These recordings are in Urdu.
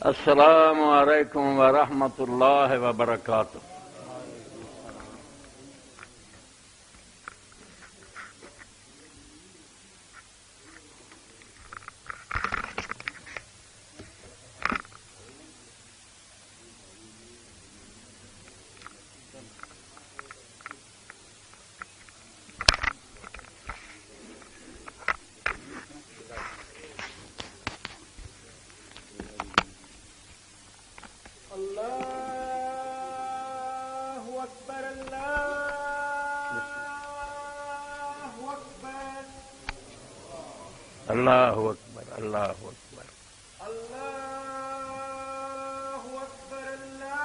السلام علیکم ورحمۃ اللہ وبرکاتہ۔ اللہ اکبر، اللہ اکبر، اللہ اکبر، اللہ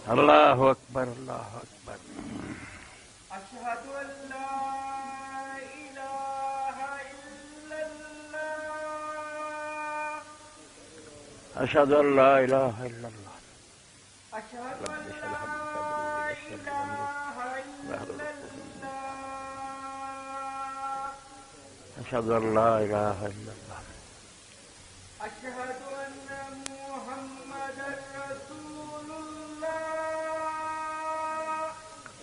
اللہ اکبر، اکبر، اللہ اکبر۔ اشہد ان لا الہ الا اللہ، اشہد ان لا الہ الا اللہ، اشہد ان لا الہ الا اللہ، اشہد ان لا الہ الا اللہ، اشہد ان محمد رسول اللہ،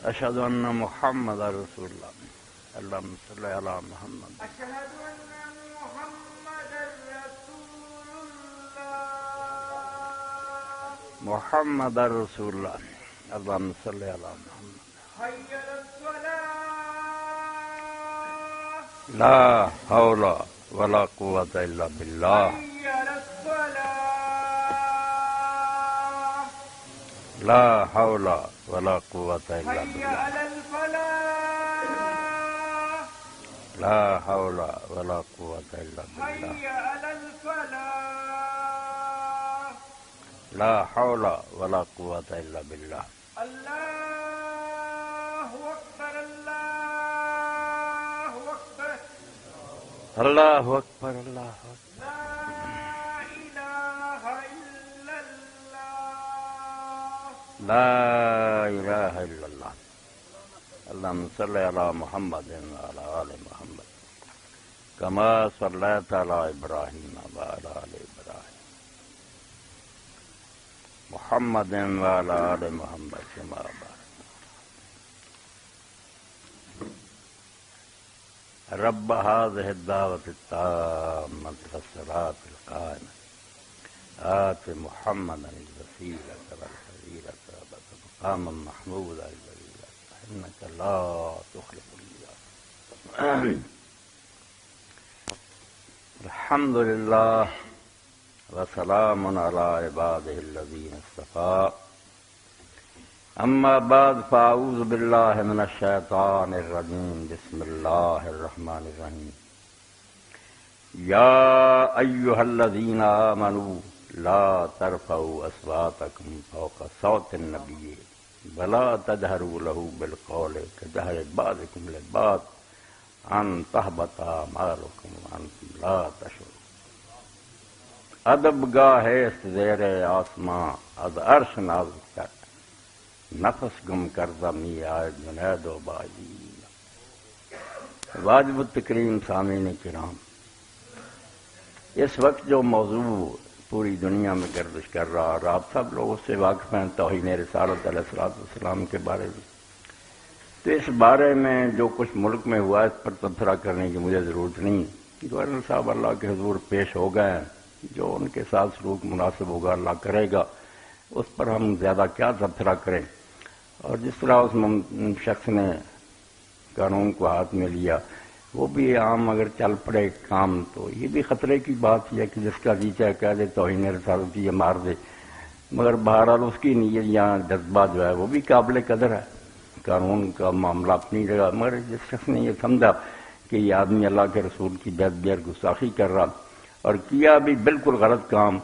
اشہد ان محمد رسول اللہ۔ اللہم صلی علی محمد۔ اشہد ان محمد رسول اللہ، محمد رسول اللہ۔ اللہم صلی علی محمد۔ حی علی الصلاۃ، لا حول ولا قوة الا باللہ، حی علی الصلاۃ، لا حول ولا قوة الا حی باللہ، علی الفلاح، لا حول ولا قوة الا باللہ، حی علی الفلاح، لا حول ولا قوة الا باللہ۔ اللہ اکبر، اللہ اکبر، اللہ اکبر، اللہ اکبر۔ لا الہ الا اللہ، لا الہ الا اللہ۔ اللہم صلی علی محمد وعلی آل محمد کما صلیت علی ابراہیم وعلی آل ابراہیم، محمد وعلی آل محمد کما بارکت۔ رب هذه الدعوة التامة والصلاة القائمة آت محمدا الوسيلة والفضيلة مقاما محمودا الذي إنك لا تخلف الميعاد۔ الحمد لله وسلام على عباده الذين اصطفى، أما بعد فأعوذ بالله من الشيطان الرجيم، بسم الله الرحمن الرحيم۔ يا أيها الذين آمنوا لا ترفعوا أصواتكم فوق صوت النبي ولا تجهروا له بالقول كجهر بعضكم لبعض أن تحبط أعمالكم وأنتم لا تشعرون۔ ادب گاہ است زیر آسماں از عرش نازک تر، نفس گم کردہ می آئے جنید و بائی۔ واجب التکریم سامعین کرام، اس وقت جو موضوع پوری دنیا میں گردش کر رہا، اور آپ سب لوگ اس سے واقف ہیں، توہین رسالت علیہ السلام کے بارے میں، تو اس بارے میں جو کچھ ملک میں ہوا اس پر تبصرہ کرنے کی مجھے ضرورت نہیں۔ گورنر صاحب اللہ کے حضور پیش ہو گئے ہیں، جو ان کے ساتھ سلوک مناسب ہوگا اللہ کرے گا، اس پر ہم زیادہ کیا تبصرہ کریں۔ اور جس طرح اس شخص نے قانون کو ہاتھ میں لیا، وہ بھی عام اگر چل پڑے کام تو یہ بھی خطرے کی بات ہے کہ جس کا جی چاہے کہہ دے توہین رسالت یہ مار دے، مگر بہرحال اس کی نیت یا جذبہ جو ہے وہ بھی قابل قدر ہے۔ قانون کا معاملہ اپنی جگہ، مگر جس شخص نے یہ سمجھا کہ یہ آدمی اللہ کے رسول کی بے گستاخی کر رہا، اور کیا بھی بالکل غلط کام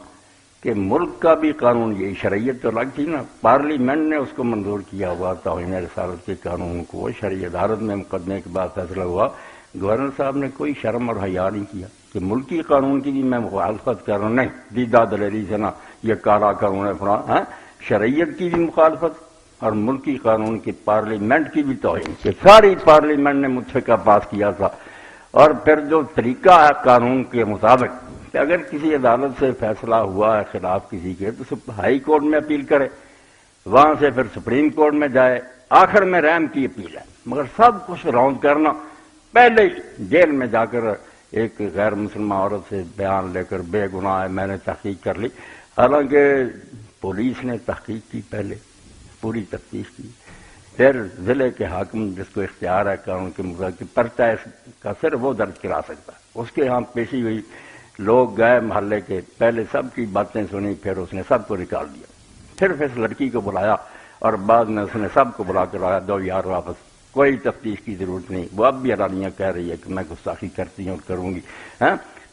کہ ملک کا بھی قانون، یہ شریعت تو الگ تھی نا، پارلیمنٹ نے اس کو منظور کیا ہوا توہین رسالت کے قانون کو، شرعی عدالت میں مقدمے کے بعد فیصلہ ہوا، گورنر صاحب نے کوئی شرم اور حیا نہیں کیا کہ ملکی قانون کی بھی میں مخالفت کر رہا ہوں، نہیں دیدہ دلیری سے نہ یہ کالا قانون ہے فلاں، شریعت کی بھی مخالفت، اور ملکی قانون کی پارلیمنٹ کی بھی توہین کہ ساری پارلیمنٹ نے متفقہ پاس کیا تھا، اور پھر جو طریقہ ہے قانون کے مطابق کہ اگر کسی عدالت سے فیصلہ ہوا ہے خلاف کسی کے تو ہائی کورٹ میں اپیل کرے، وہاں سے پھر سپریم کورٹ میں جائے، آخر میں رحم کی اپیل ہے، مگر سب کچھ راؤنڈ کرنا پہلے ہی جیل میں جا کر ایک غیر مسلمان عورت سے بیان لے کر بے گناہ ہے میں نے تحقیق کر لی، حالانکہ پولیس نے تحقیق کی، پہلے پوری تفتیش کی، پھر ضلع کے حاکم جس کو اختیار ہے قانون کے مطابق پرچہ اس کا صرف وہ درج کرا سکتا ہے، اس کے ہاں پیشی ہوئی، لوگ گئے محلے کے، پہلے سب کی باتیں سنی، پھر اس نے سب کو نکال دیا، پھر اس لڑکی کو بلایا اور بعد میں اس نے سب کو بلا کر آیا، دو یار واپس، کوئی تفتیش کی ضرورت نہیں، وہ اب بھی اعلانیہ کہہ رہی ہے کہ میں گستاخی کرتی ہوں اور کروں گی،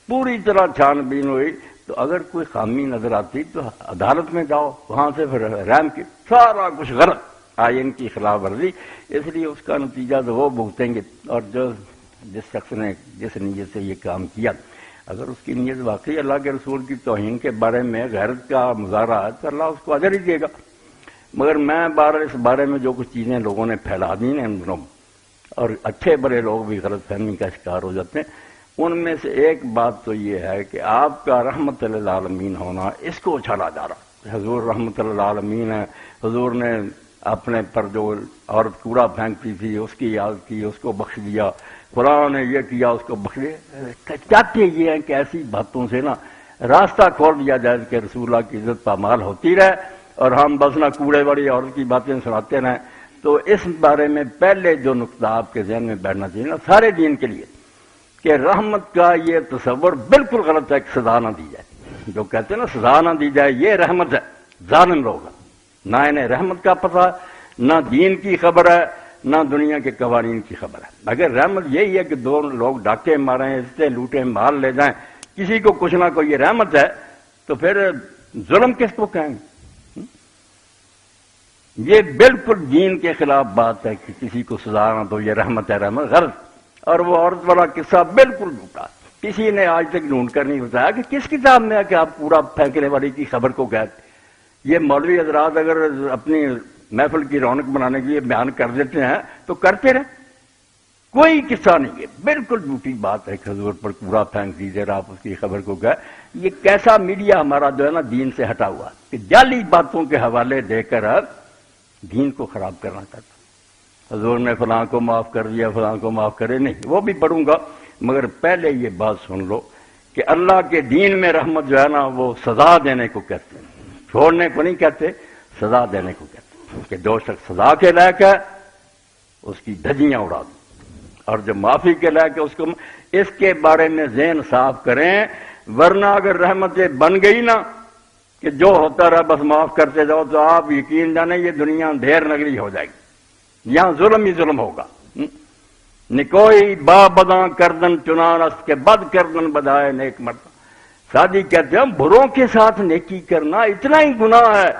پوری طرح چھان بین ہوئی، تو اگر کوئی خامی نظر آتی تو عدالت میں جاؤ، وہاں سے پھر رحم کی، سارا کچھ غلط، آئین کی خلاف ورزی، اس لیے اس کا نتیجہ تو وہ بھگتیں گے، اور جس شخص نے جس نیت سے یہ کام کیا، اگر اس کی نیت واقعی اللہ کے رسول کی توہین کے بارے میں غیرت کا مظاہرہ ہے تو اللہ اس کو اجر ہی دے گا، مگر میں اس بارے میں جو کچھ چیزیں لوگوں نے پھیلا دی نا ان دنوں، اور اچھے بڑے لوگ بھی غلط فہمی کا شکار ہو جاتے ہیں، ان میں سے ایک بات تو یہ ہے کہ آپ کا رحمت للعالمین ہونا اس کو اچھالا جا رہا، حضور رحمت للعالمین ہے، حضور نے اپنے پر جو عورت کوڑا پھینکتی تھی اس کی یاد کی، اس کو بخش دیا، قرآن نے یہ کیا اس کو بخش دیا، چاہتے یہ ہیں کہ ایسی باتوں سے نا راستہ کھول دیا جائے کہ رسول اللہ کی عزت پامال ہوتی رہے اور ہم بس نہ کوڑے والی عورت کی باتیں سناتے رہیں۔ تو اس بارے میں پہلے جو نقطہ آپ کے ذہن میں بیٹھنا چاہیے نا سارے دین کے لیے کہ رحمت کا یہ تصور بالکل غلط ہے کہ سزا نہ دی جائے، جو کہتے ہیں نا سزا نہ دی جائے یہ رحمت ہے، ظالم لوگ ہیں، نہ انہیں رحمت کا پتہ، نہ دین کی خبر ہے، نہ دنیا کے قوانین کی خبر ہے۔ اگر رحمت یہی ہے کہ دو لوگ ڈاکے ماریں، عزتیں لوٹیں، مال لے جائیں، کسی کو کچھ نہ کوئی یہ رحمت ہے، تو پھر ظلم کس کو کہیں گے؟ یہ بالکل دین کے خلاف بات ہے کہ کسی کو سزا نہ دو، یہ رحمت ہے، رحمت غلط۔ اور وہ عورت والا قصہ بالکل جھوٹا، کسی نے آج تک ڈھونڈ کر نہیں بتایا کہ کس کتاب میں ہے کہ آپ پورا پھینکنے والی کی خبر کو کہتے۔ یہ مولوی حضرات اگر اپنی محفل کی رونق بنانے کے لیے بیان کر دیتے ہیں تو کرتے رہیں، کوئی قصہ نہیں ہے، بالکل جھوٹی بات ہے کہ حضور پر کوڑا پھینک دیجیے آپ اس کی خبر کو کہے۔ یہ کیسا میڈیا ہمارا جو ہے نا دین سے ہٹا ہوا کہ جعلی باتوں کے حوالے دے کر دین کو خراب کرنا چاہتا، حضور نے فلاں کو معاف کر دیا، فلاں کو معاف کرے نہیں، وہ بھی پڑھوں گا، مگر پہلے یہ بات سن لو کہ اللہ کے دین میں رحمت جو ہے نا وہ سزا دینے کو کہتے ہیں، چھوڑنے کو نہیں کہتے، سزا دینے کو کہتے ہیں، کہ جو شخص سزا کے لائق ہے اس کی دھجیاں اڑا دو، اور جو معافی کے لائق ہے اس کو، اس کے بارے میں ذہن صاف کریں، ورنہ اگر رحمتیں بن گئی نا کہ جو ہوتا رہا بس معاف کرتے جاؤ تو آپ یقین جانیں یہ دنیا اندھیر نگری ہو جائے گی، یہاں ظلم ہی ظلم ہوگا۔ نکوئی با بداں کردن چنان است کے بد کردن بدائے نیک مرد، سادی کہتے ہیں بروں کے ساتھ نیکی کرنا اتنا ہی گناہ ہے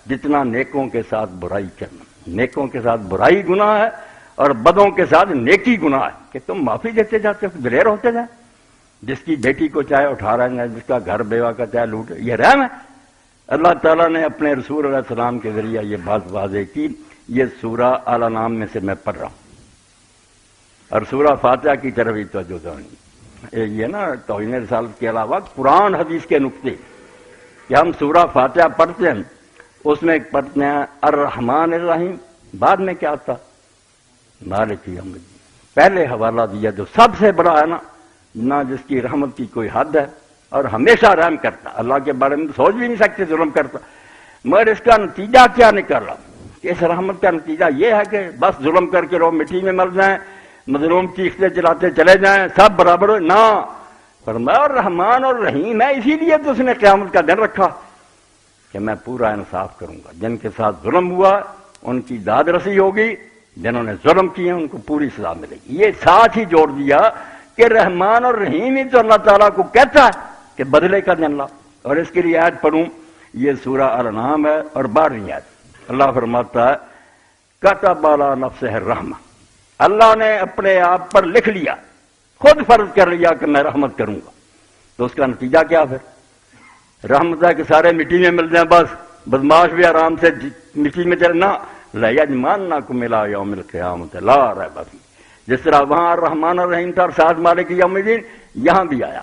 جتنا نیکوں کے ساتھ برائی کرنا، نیکوں کے ساتھ برائی گناہ ہے اور بدوں کے ساتھ نیکی گناہ ہے، کہ تم معافی دیتے جاتے ہو دلیر ہوتے جائیں، جس کی بیٹی کو چاہے اٹھا رہے ہیں، جس کا گھر بیوہ کا چاہے لوٹ، یہ رحم ہے۔ اللہ تعالیٰ نے اپنے رسول علیہ السلام کے ذریعہ یہ بات واضح کی۔ یہ سورہ الانعام میں سے میں پڑھ رہا ہوں، اور سورہ فاتحہ کی طرف ہی توجہ دیں۔ یہ نا توہین رسالت کے علاوہ قرآن حدیث کے نقطے کہ ہم سورہ فاتحہ پڑھتے ہیں، اس میں پڑھتے ہیں الرحمن الرحیم، بعد میں کیا آتا؟ مالک یوم الدین، پہلے حوالہ دیا جو سب سے بڑا ہے نا، نہ جس کی رحمت کی کوئی حد ہے اور ہمیشہ رحم کرتا، اللہ کے بارے میں سوچ بھی نہیں سکتے ظلم کرتا، مگر اس کا نتیجہ کیا نکلا کہ اس رحمت کا نتیجہ یہ ہے کہ بس ظلم کر کے لوگ مٹی میں مر جائیں، مظلوم چیختے چلاتے چلے جائیں، سب برابر ہو نہ، فرمایا اور رحمان اور رحیم ہے، اسی لیے تو اس نے قیامت کا دن رکھا کہ میں پورا انصاف کروں گا، جن کے ساتھ ظلم ہوا ان کی داد رسی ہوگی، جنہوں نے ظلم کیے ان کو پوری سزا ملے گی۔ یہ ساتھ ہی جوڑ دیا کہ رحمان اور رحیم ہی تو اللہ تعالیٰ کو کہتا ہے کہ بدلے کا دن لا۔ اور اس کے لیے آیت پڑھوں، یہ سورہ الانعام ہے اور 12ویں آیت، اللہ فرماتا ہے کتب علی نفسہ الرحمہ، اللہ نے اپنے آپ پر لکھ لیا، خود فرض کر لیا کہ میں رحمت کروں گا۔ تو اس کا نتیجہ کیا پھر؟ رحمت ہے کہ سارے مٹی میں مل جائیں، بس بدماش بھی آرام سے مٹی میں چلے، نہ لَيَجْمَعَنَّكُمْ إِلَىٰ يَوْمِ الْقِيَامَةِ لَا رَيْبَ فِيهِ۔ جس طرح وہاں الرحمن الرحیم تھا اور ساتھ مالک یوم الدین، یہاں بھی آیا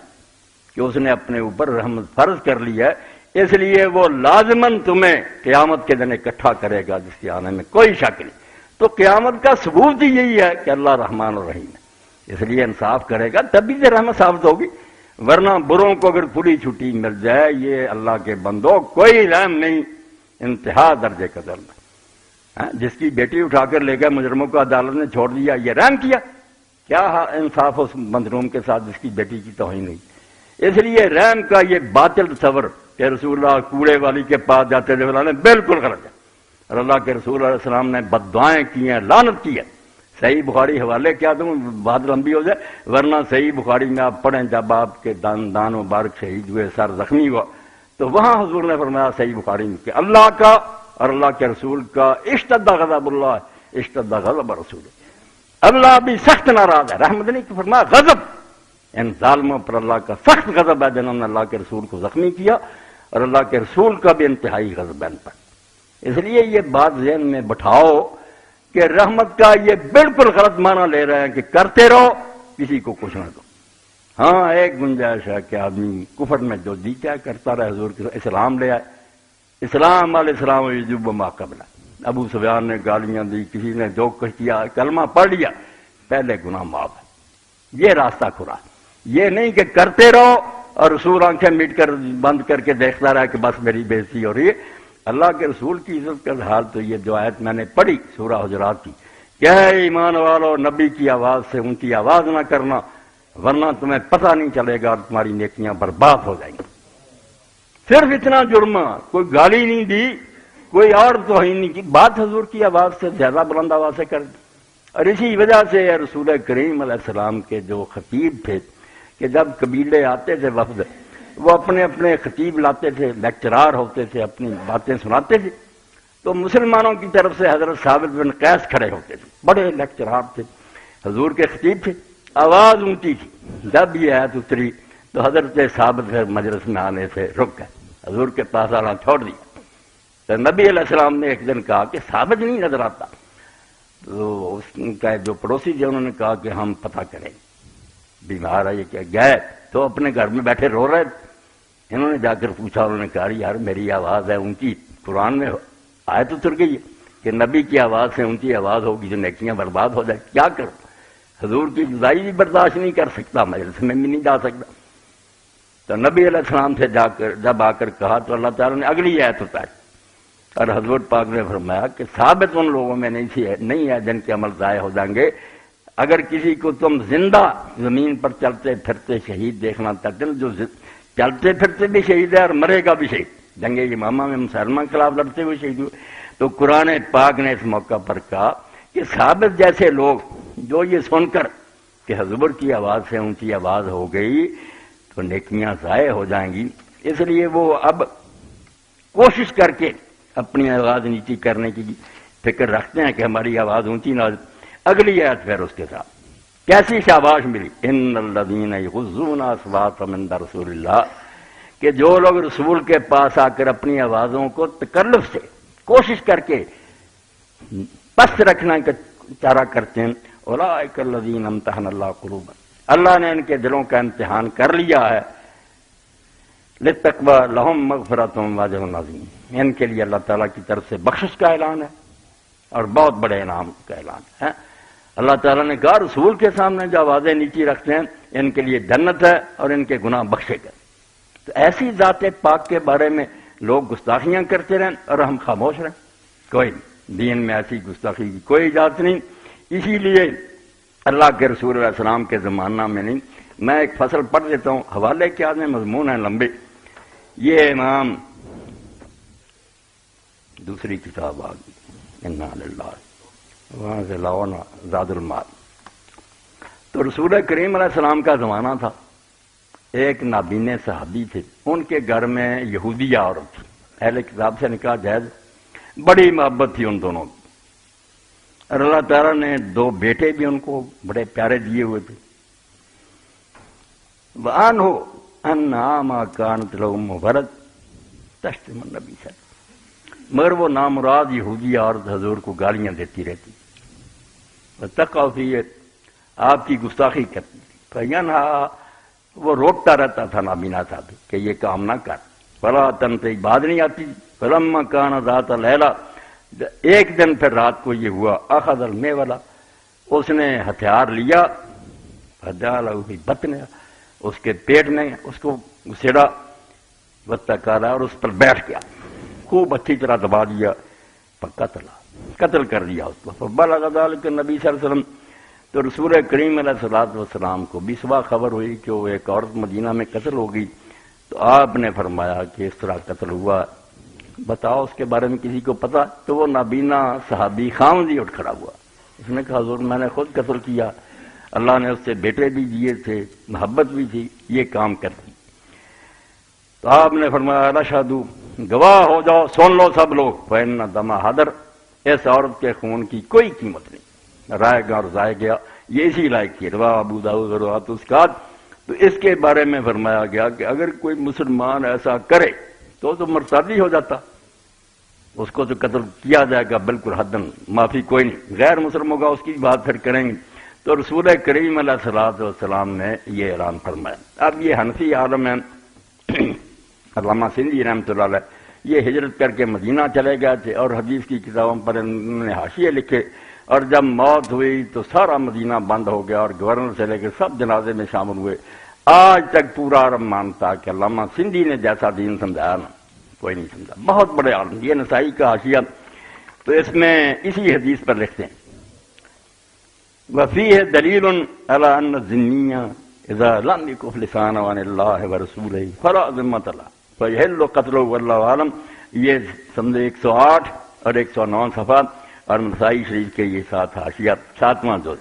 کہ اس نے اپنے اوپر رحمت فرض کر لی ہے، اس لیے وہ لازماً تمہیں قیامت کے دن اکٹھا کرے گا، جس کے آنے میں کوئی شک نہیں۔ تو قیامت کا ثبوت ہی یہی ہے کہ اللہ رحمان الرحیم ہے، اس لیے انصاف کرے گا تبھی سے رحمت ثابت ہوگی، ورنہ بروں کو اگر کھلی چھٹی مل جائے، یہ اللہ کے بندوں کوئی رحم نہیں، انتہا درجے کا ظلم ہے۔ جس کی بیٹی اٹھا کر لے گئے مجرموں کو عدالت نے چھوڑ دیا، یہ رحم کیا؟ کیا انصاف اس مظلوم کے ساتھ جس کی بیٹی کی توہین ہوئی؟ اس لیے رحم کا یہ باطل تصور کہ رسول اللہ کوڑے والی کے پاس جاتے تھے فلاں بالکل غلط ہے، اور اللہ کے رسول علیہ السلام نے بد دعائیں کی ہیں، لعنت کی ہے۔ صحیح بخاری حوالے کیا دوں، بات لمبی ہو جائے، ورنہ صحیح بخاری میں آپ پڑھیں جب آپ کے دان مبارک شہید ہوئے، سر زخمی ہوا، تو وہاں حضور نے فرمایا صحیح بخاری میں کہ اللہ کا اور اللہ کے رسول کا اشتد غضب اللہ اشتد غضب رسول، اللہ بھی سخت ناراض ہے، رحمت نہیں فرمایا غضب، ان ظالموں پر اللہ کا سخت غضب ہے جنہوں نے اللہ کے رسول کو زخمی کیا، اور اللہ کے رسول کا بھی انتہائی غضب ہے ان پر۔ اس لیے یہ بات ذہن میں بٹھاؤ کہ رحمت کا یہ بالکل غلط معنی لے رہے ہیں کہ کرتے رہو، کسی کو کچھ نہ دو۔ ہاں ایک گنجائش ہے کہ آدمی کفر میں جو جی کیا کرتا رہے، حضور کے اسلام لے آئے، اسلام علیہ السلام یجب ما قبلہ، ابو سفیان نے گالیاں دی، کسی نے جو کچھ کیا، کلمہ پڑھ لیا، پہلے گناہ معاف ہے، یہ راستہ کھلا۔ یہ نہیں کہ کرتے رہو اور رسول آنکھیں میٹ کر بند کر کے دیکھتا رہا کہ بس میری بےزتی ہو رہی ہے۔ اللہ کے رسول کی عزت کا حال تو یہ جو آیت میں نے پڑھی سورہ حجرات کی کہ اے ایمان والو، نبی کی آواز سے اونچی آواز نہ کرنا ورنہ تمہیں پتہ نہیں چلے گا اور تمہاری نیکیاں برباد ہو جائیں گی۔ صرف اتنا جرم، کوئی گالی نہیں دی، کوئی اور توہین نہیں کی، بات حضور کی آواز سے زیادہ بلند آواز سے کر دی۔ اور اسی وجہ سے رسول کریم علیہ السلام کے جو خطیب تھے کہ جب قبیلے آتے تھے وفد، وہ اپنے اپنے خطیب لاتے تھے، لیکچرار ہوتے تھے، اپنی باتیں سناتے تھے، تو مسلمانوں کی طرف سے حضرت ثابت بن قیس کھڑے ہوتے تھے، بڑے لیکچرار تھے، حضور کے خطیب تھے، آواز اونچی تھی، جب یہ آیت اتری تو حضرت ثابت پھر مجلس میں آنے سے رک گئے، حضور کے پاس آنا چھوڑ دیا۔ تو نبی علیہ السلام نے ایک دن کہا کہ ثابت نہیں نظر آتا، تو اس کا جو پڑوسی تھے انہوں نے کہا کہ ہم پتہ کریں، بیمار ہے یہ کیا؟ گئے تو اپنے گھر میں بیٹھے رو رہے تھے، انہوں نے جا کر پوچھا، انہوں نے کہا یار میری آواز ہے اونچی، قرآن میں آیت اتر گئی ہے کہ نبی کی آواز سے اونچی آواز ہوگی جو نیکیاں برباد ہو جائے، کیا کروں؟ حضور کی جدائی بھی برداشت نہیں کر سکتا، مجلس میں بھی نہیں جا سکتا۔ تو نبی علیہ السلام سے جب آ کر کہا تو اللہ تعالیٰ نے اگلی آیت اتاری، اور حضور پاک نے فرمایا کہ ثابت ان لوگوں میں نہیں ہے جن کے عمل ضائع ہو جائیں گے۔ اگر کسی کو تم زندہ زمین پر چلتے پھرتے شہید دیکھنا چاہتے ہیں، جو چلتے پھرتے بھی شہید ہے اور مرے گا بھی شہید، جنگ یمامہ میں مسلمہ کے خلاف لڑتے ہوئے شہید ہوئے، تو قرآن پاک نے اس موقع پر کہا کہ ثابت جیسے لوگ جو یہ سن کر کہ حضور کی آواز سے اونچی آواز ہو گئی تو نیکیاں ضائع ہو جائیں گی، اس لیے وہ اب کوشش کر کے اپنی آواز نیچی کرنے کی فکر رکھتے ہیں کہ ہماری آواز اونچی نہ ہو۔ اگلی آیت پھر اس کے ساتھ کیسی شاباش ملی، ان الذین یغضون اصواتهم عند رسول اللہ، کہ جو لوگ رسول کے پاس آ کر اپنی آوازوں کو تکلف سے کوشش کر کے پست رکھنا کا چارہ کرتے ہیں، اولئک الذین امتحن اللہ قلوبهم، اللہ نے ان کے دلوں کا امتحان کر لیا ہے، للتقوی لہم مغفرۃ واجر عظیم، ان کے لیے اللہ تعالیٰ کی طرف سے بخشش کا اعلان ہے اور بہت بڑے انعام کا اعلان ہے۔ اللہ تعالیٰ نے کہا رسول کے سامنے جو آوازیں نیچی رکھتے ہیں ان کے لیے جنت ہے اور ان کے گناہ بخشے گئے۔ تو ایسی ذات پاک کے بارے میں لوگ گستاخیاں کرتے رہیں اور ہم خاموش رہیں، کوئی نہیں، دین میں ایسی گستاخی کی کوئی اجازت نہیں۔ اسی لیے اللہ کے رسول علیہ السلام کے زمانہ میں نہیں، میں ایک فصل پڑھ دیتا ہوں، حوالے کے آدمی مضمون ہیں لمبے، یہ امام دوسری کتاب آ گئی انا للہ، وہاں سے لاؤنا زاد المال۔ تو رسول کریم علیہ السلام کا زمانہ تھا، ایک نابینے صحابی تھے، ان کے گھر میں یہودیہ عورت تھی، اہل کتاب سے نکاح جائز، بڑی محبت تھی ان دونوں کی، اور اللہ تعالیٰ نے دو بیٹے بھی ان کو بڑے پیارے دیے ہوئے تھے۔ وَأَنْهُ أَنَّ مَا كَانَتْ لَهُمْ وَلَدٌ تَشْتِمُ النَّبِيَّ، مگر وہ نامراد یہودی عورت حضور کو گالیاں دیتی رہتی، تقافی آپ کی گستاخی کرتی تھی، وہ روکتا رہتا تھا نابینا صاحب کہ یہ کام نہ کر، فلا تنطق، بات نہیں آتی، فلما کان ذات لیلہ، ایک دن پھر رات کو یہ ہوا، اخذ المیولا، اس نے ہتھیار لیا، فجعلہ فی بطنہ، اس کے پیٹ میں اس کو گھسیڑا، واتکالا، اور اس پر بیٹھ گیا، خوب اچھی طرح دبا دیا، قتل کر دیا اس کو، فبلغ ذلک النبی صلی اللہ علیہ وسلم، تو رسول کریم علیہ الصلوۃ والسلام کو بھی صبح خبر ہوئی کہ وہ ایک عورت مدینہ میں قتل ہو گئی، تو آپ نے فرمایا کہ اس طرح قتل ہوا، بتاؤ اس کے بارے میں کسی کو پتا؟ تو وہ نابینا صحابی خامدی اٹھ کھڑا ہوا، اس نے کہا حضور میں نے خود قتل کیا، اللہ نے اس سے بیٹے بھی دیے تھے، محبت بھی تھی، یہ کام کرتی۔ تو آپ نے فرمایا رشہدو، گواہ ہو جاؤ، سن لو سب لوگ، فإن دم حدر، اس عورت کے خون کی کوئی قیمت نہیں، رائے گا اور ضائع گیا، یہ اسی لائق تھی، رواہ ابو داؤد اور روایت اسکات۔ تو اس کے بارے میں فرمایا گیا کہ اگر کوئی مسلمان ایسا کرے تو مرتدی ہو جاتا، اس کو تو قتل کیا جائے گا بالکل حدن، معافی کوئی نہیں، غیر مسلم ہوگا اس کی بات پھر کریں گے۔ تو رسول کریم علیہ الصلوۃ والسلام نے یہ اعلان فرمایا۔ اب یہ حنفی عالم ہیں، علامہ سندھی رحمۃ اللہ علیہ، یہ ہجرت کر کے مدینہ چلے گئے تھے اور حدیث کی کتابوں پر انہوں نے حاشیے لکھے، اور جب موت ہوئی تو سارا مدینہ بند ہو گیا اور گورنر سے لے کے سب جنازے میں شامل ہوئے۔ آج تک پورا عرب مانتا کہ علامہ سندھی نے جیسا دین سمجھایا نا کوئی نہیں سمجھا، بہت بڑے عالم، یہ نسائی کا حاشیہ۔ تو اس میں اسی حدیث پر لکھتے ہیں وفیہ دلیل علی ان الذمیہ اذا لم یکف لسانہ عن اللہ ورسولہ فلا ذمۃ لہ فیحل قتلہ واللہ عالم۔ یہ سمجھے 108 اور 109 صفحہ، اور نسائی شریف کے یہ 7 حاشیہ، 7واں جز،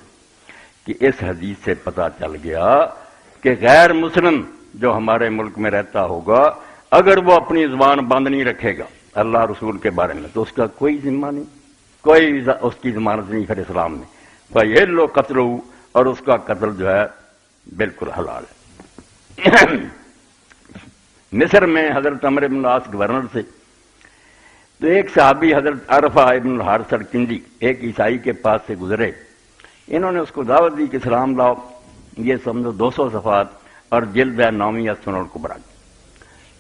کہ اس حدیث سے پتہ چل گیا کہ غیر مسلم جو ہمارے ملک میں رہتا ہوگا اگر وہ اپنی زبان بند نہیں رکھے گا اللہ رسول کے بارے میں تو اس کا کوئی ذمہ نہیں، کوئی اس کی ضمانت نہیں پھر اسلام میں، فیحل قتلہ، اور اس کا قتل جو ہے بالکل حلال ہے۔ مصر میں حضرت عمرو بن العاص گورنر سے، تو ایک صحابی حضرت عرفہ ابن الحارث الکندی ایک عیسائی کے پاس سے گزرے، انہوں نے اس کو دعوت دی کہ سلام لاؤ، یہ سمجھو 200 صفحات اور جلد ہے 9ویں سنن الکبریٰ۔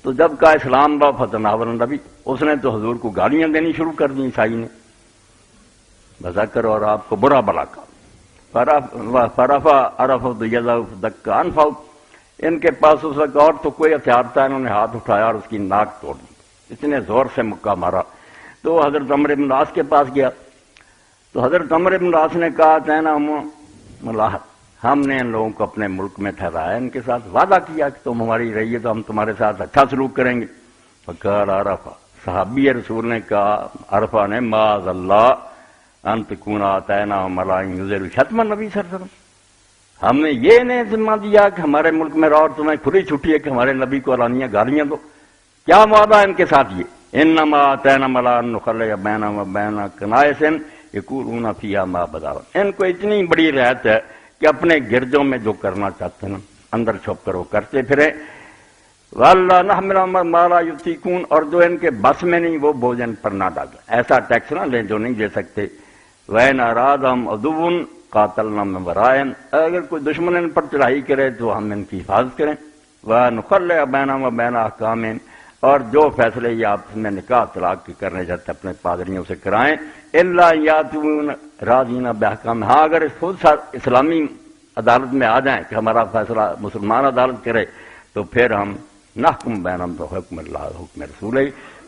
تو جب کہا اسلام لاؤ فتناول النبی، اس نے تو حضور کو گالیاں دینی شروع کر دی عیسائی نے، بذکر، اور آپ کو برا بلا کہا، فرفع عرفہ یدہ دکا انفہ، ان کے پاس اس وقت اور تو کوئی ہتھیار تھا، انہوں نے ہاتھ اٹھایا اور اس کی ناک توڑ دی، اتنے زور سے مکہ مارا۔ تو حضرت عمرو بن العاص کے پاس گیا، تو حضرت عمرو بن العاص نے کہا تینا ملاحت، ہم نے ان لوگوں کو اپنے ملک میں ٹھہرایا، ان کے ساتھ وعدہ کیا کہ تم ہماری رہیے تو ہم تمہارے ساتھ اچھا سلوک کریں گے۔ فقال عرفہ، صحابی رسول نے کہا، عرفہ نے، معاذ اللہ ان تکون آتینا ملائن یذل شتم النبی صلی اللہ علیہ وسلم، ہم نے یہ نہیں ذمہ دیا کہ ہمارے ملک میں رہو اور تمہیں کھلی چھٹی ہے کہ ہمارے نبی کو علانیہ گالیاں دو، کیا وعدہ ہے ان کے ساتھ؟ یہ انما آتینا ملائن نخلع بیننا وبین کنائس یقولون فیہا ما بدا، ان کو اتنی بڑی رعایت ہے کہ اپنے گرجوں میں جو کرنا چاہتے ہیں اندر چھپ کر وہ کرتے پھریں، وَاللَّا نَحْمِلَ مَا لَا يُطِيقُونَ، اور جو ان کے بس میں نہیں وہ بوجھ ان پر نہ ڈالیں، ایسا ٹیکس نہ لیں جو نہیں دے سکتے۔ وَإِنْ أَرَادَهُمْ عَدُوٌّ قَاتَلْنَا مِنْ وَرَائِهِمْ، اگر کوئی دشمن ان پر چڑھائی کرے تو ہم ان کی حفاظت کریں۔ وَنُخَلِّعُ بَيْنَهُمْ وَبَيْنَ أَحْكَامِهِمْ، اور جو فیصلے یہ آپس میں نکاح طلاق کے کرنے جاتے اپنے پادریوں سے کرائیں، إِلَّا يَأْتُونَ رَاضِينَ بِأَحْكَامِهَا، ہاں اگر خود اسلامی عدالت میں آ جائیں کہ ہمارا فیصلہ مسلمان عدالت کرے تو پھر ہم نحکم بینہم بحکم اللہ حکم رسول،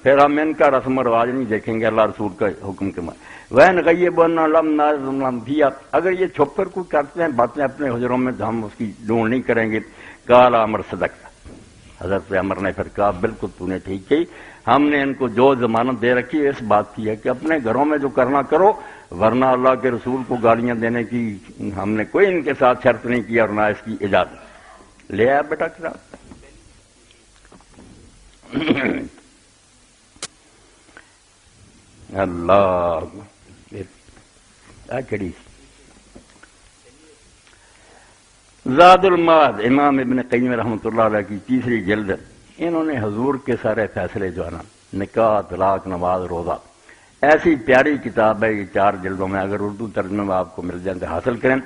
پھر ہم ان کا رسم و رواج نہیں دیکھیں گے، اللہ رسول کا حکم کے مطابق۔ وَإِنْ غَيَّبُونَ لَمْ نَعْلَمْ فِيهَا، اگر یہ چھپ کر کوئی کرتے ہیں باتیں اپنے حجروں میں تو ہم اس کی ڈھونڈ نہیں کریں گے۔ قال عمر صدقت، حضرت عمر نے پھر کہا بالکل تو نے ٹھیک کی، ہم نے ان کو جو ضمانت دے رکھی ہے اس بات کی ہے کہ اپنے گھروں میں جو کرنا کرو، ورنہ اللہ کے رسول کو گالیاں دینے کی ہم نے کوئی ان کے ساتھ شرط نہیں کیا اور نہ اس کی اجازت۔ لے آیا بیٹا کتاب، اللہ کڑی زاد المعاد، امام ابن قیم رحمۃ اللہ علیہ کی 3 جلد، انہوں نے حضور کے سارے فیصلے جو ہے نا نکاح، طلاق، نماز، روزہ، ایسی پیاری کتاب ہے یہ 4 جلدوں میں، اگر اردو ترجمے میں آپ کو مل جائیں تو حاصل کریں۔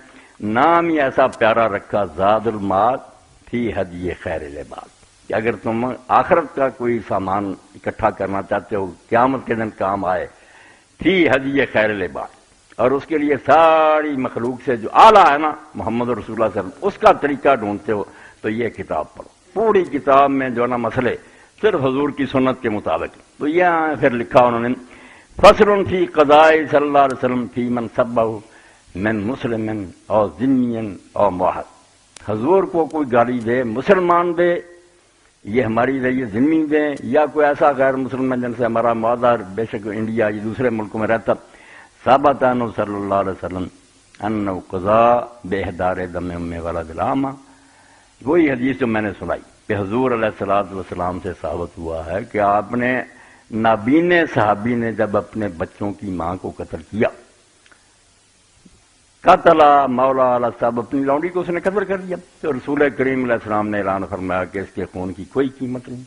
نام ہی ایسا پیارا رکھا، زاد المعاد فی ہدی خیر العباد، کہ اگر تم آخرت کا کوئی سامان اکٹھا کرنا چاہتے ہو قیامت کے دن کام آئے، فی ہدی خیر العباد، اور اس کے لیے ساری مخلوق سے جو اعلیٰ ہے نا محمد رسول اللہ صلی اللہ علیہ وسلم، اس کا طریقہ ڈھونڈتے ہو تو یہ کتاب پڑھو۔ پوری کتاب میں جو نا مسئلے صرف حضور کی سنت کے مطابق، تو یہ پھر لکھا انہوں نے فصل فی قضاء صلی اللہ علیہ وسلم فی من سبہ من مسلم اور ذمی اور موحد، حضور کو کوئی گالی دے، مسلمان دے، یہ ہماری رہی ذمی دے، یا کوئی ایسا غیر مسلم جن سے ہمارا معاہدہ، بے شک انڈیا یا دوسرے ملکوں میں رہتا، ثابت عنہ صلی اللہ علیہ وسلم انہ قضا بإحضار دم ام ولد العامہ، وہی حدیث جو میں نے سنائی کہ حضور علیہ الصلوۃ والسلام سے ثابت ہوا ہے کہ آپ نے نابین صحابی نے جب اپنے بچوں کی ماں کو قتل کیا، قتل مولا علیہ صاحب، اپنی لونڈی کو اس نے قتل کر دیا، تو رسول کریم علیہ السلام نے اعلان فرمایا کہ اس کے خون کی کوئی قیمت نہیں،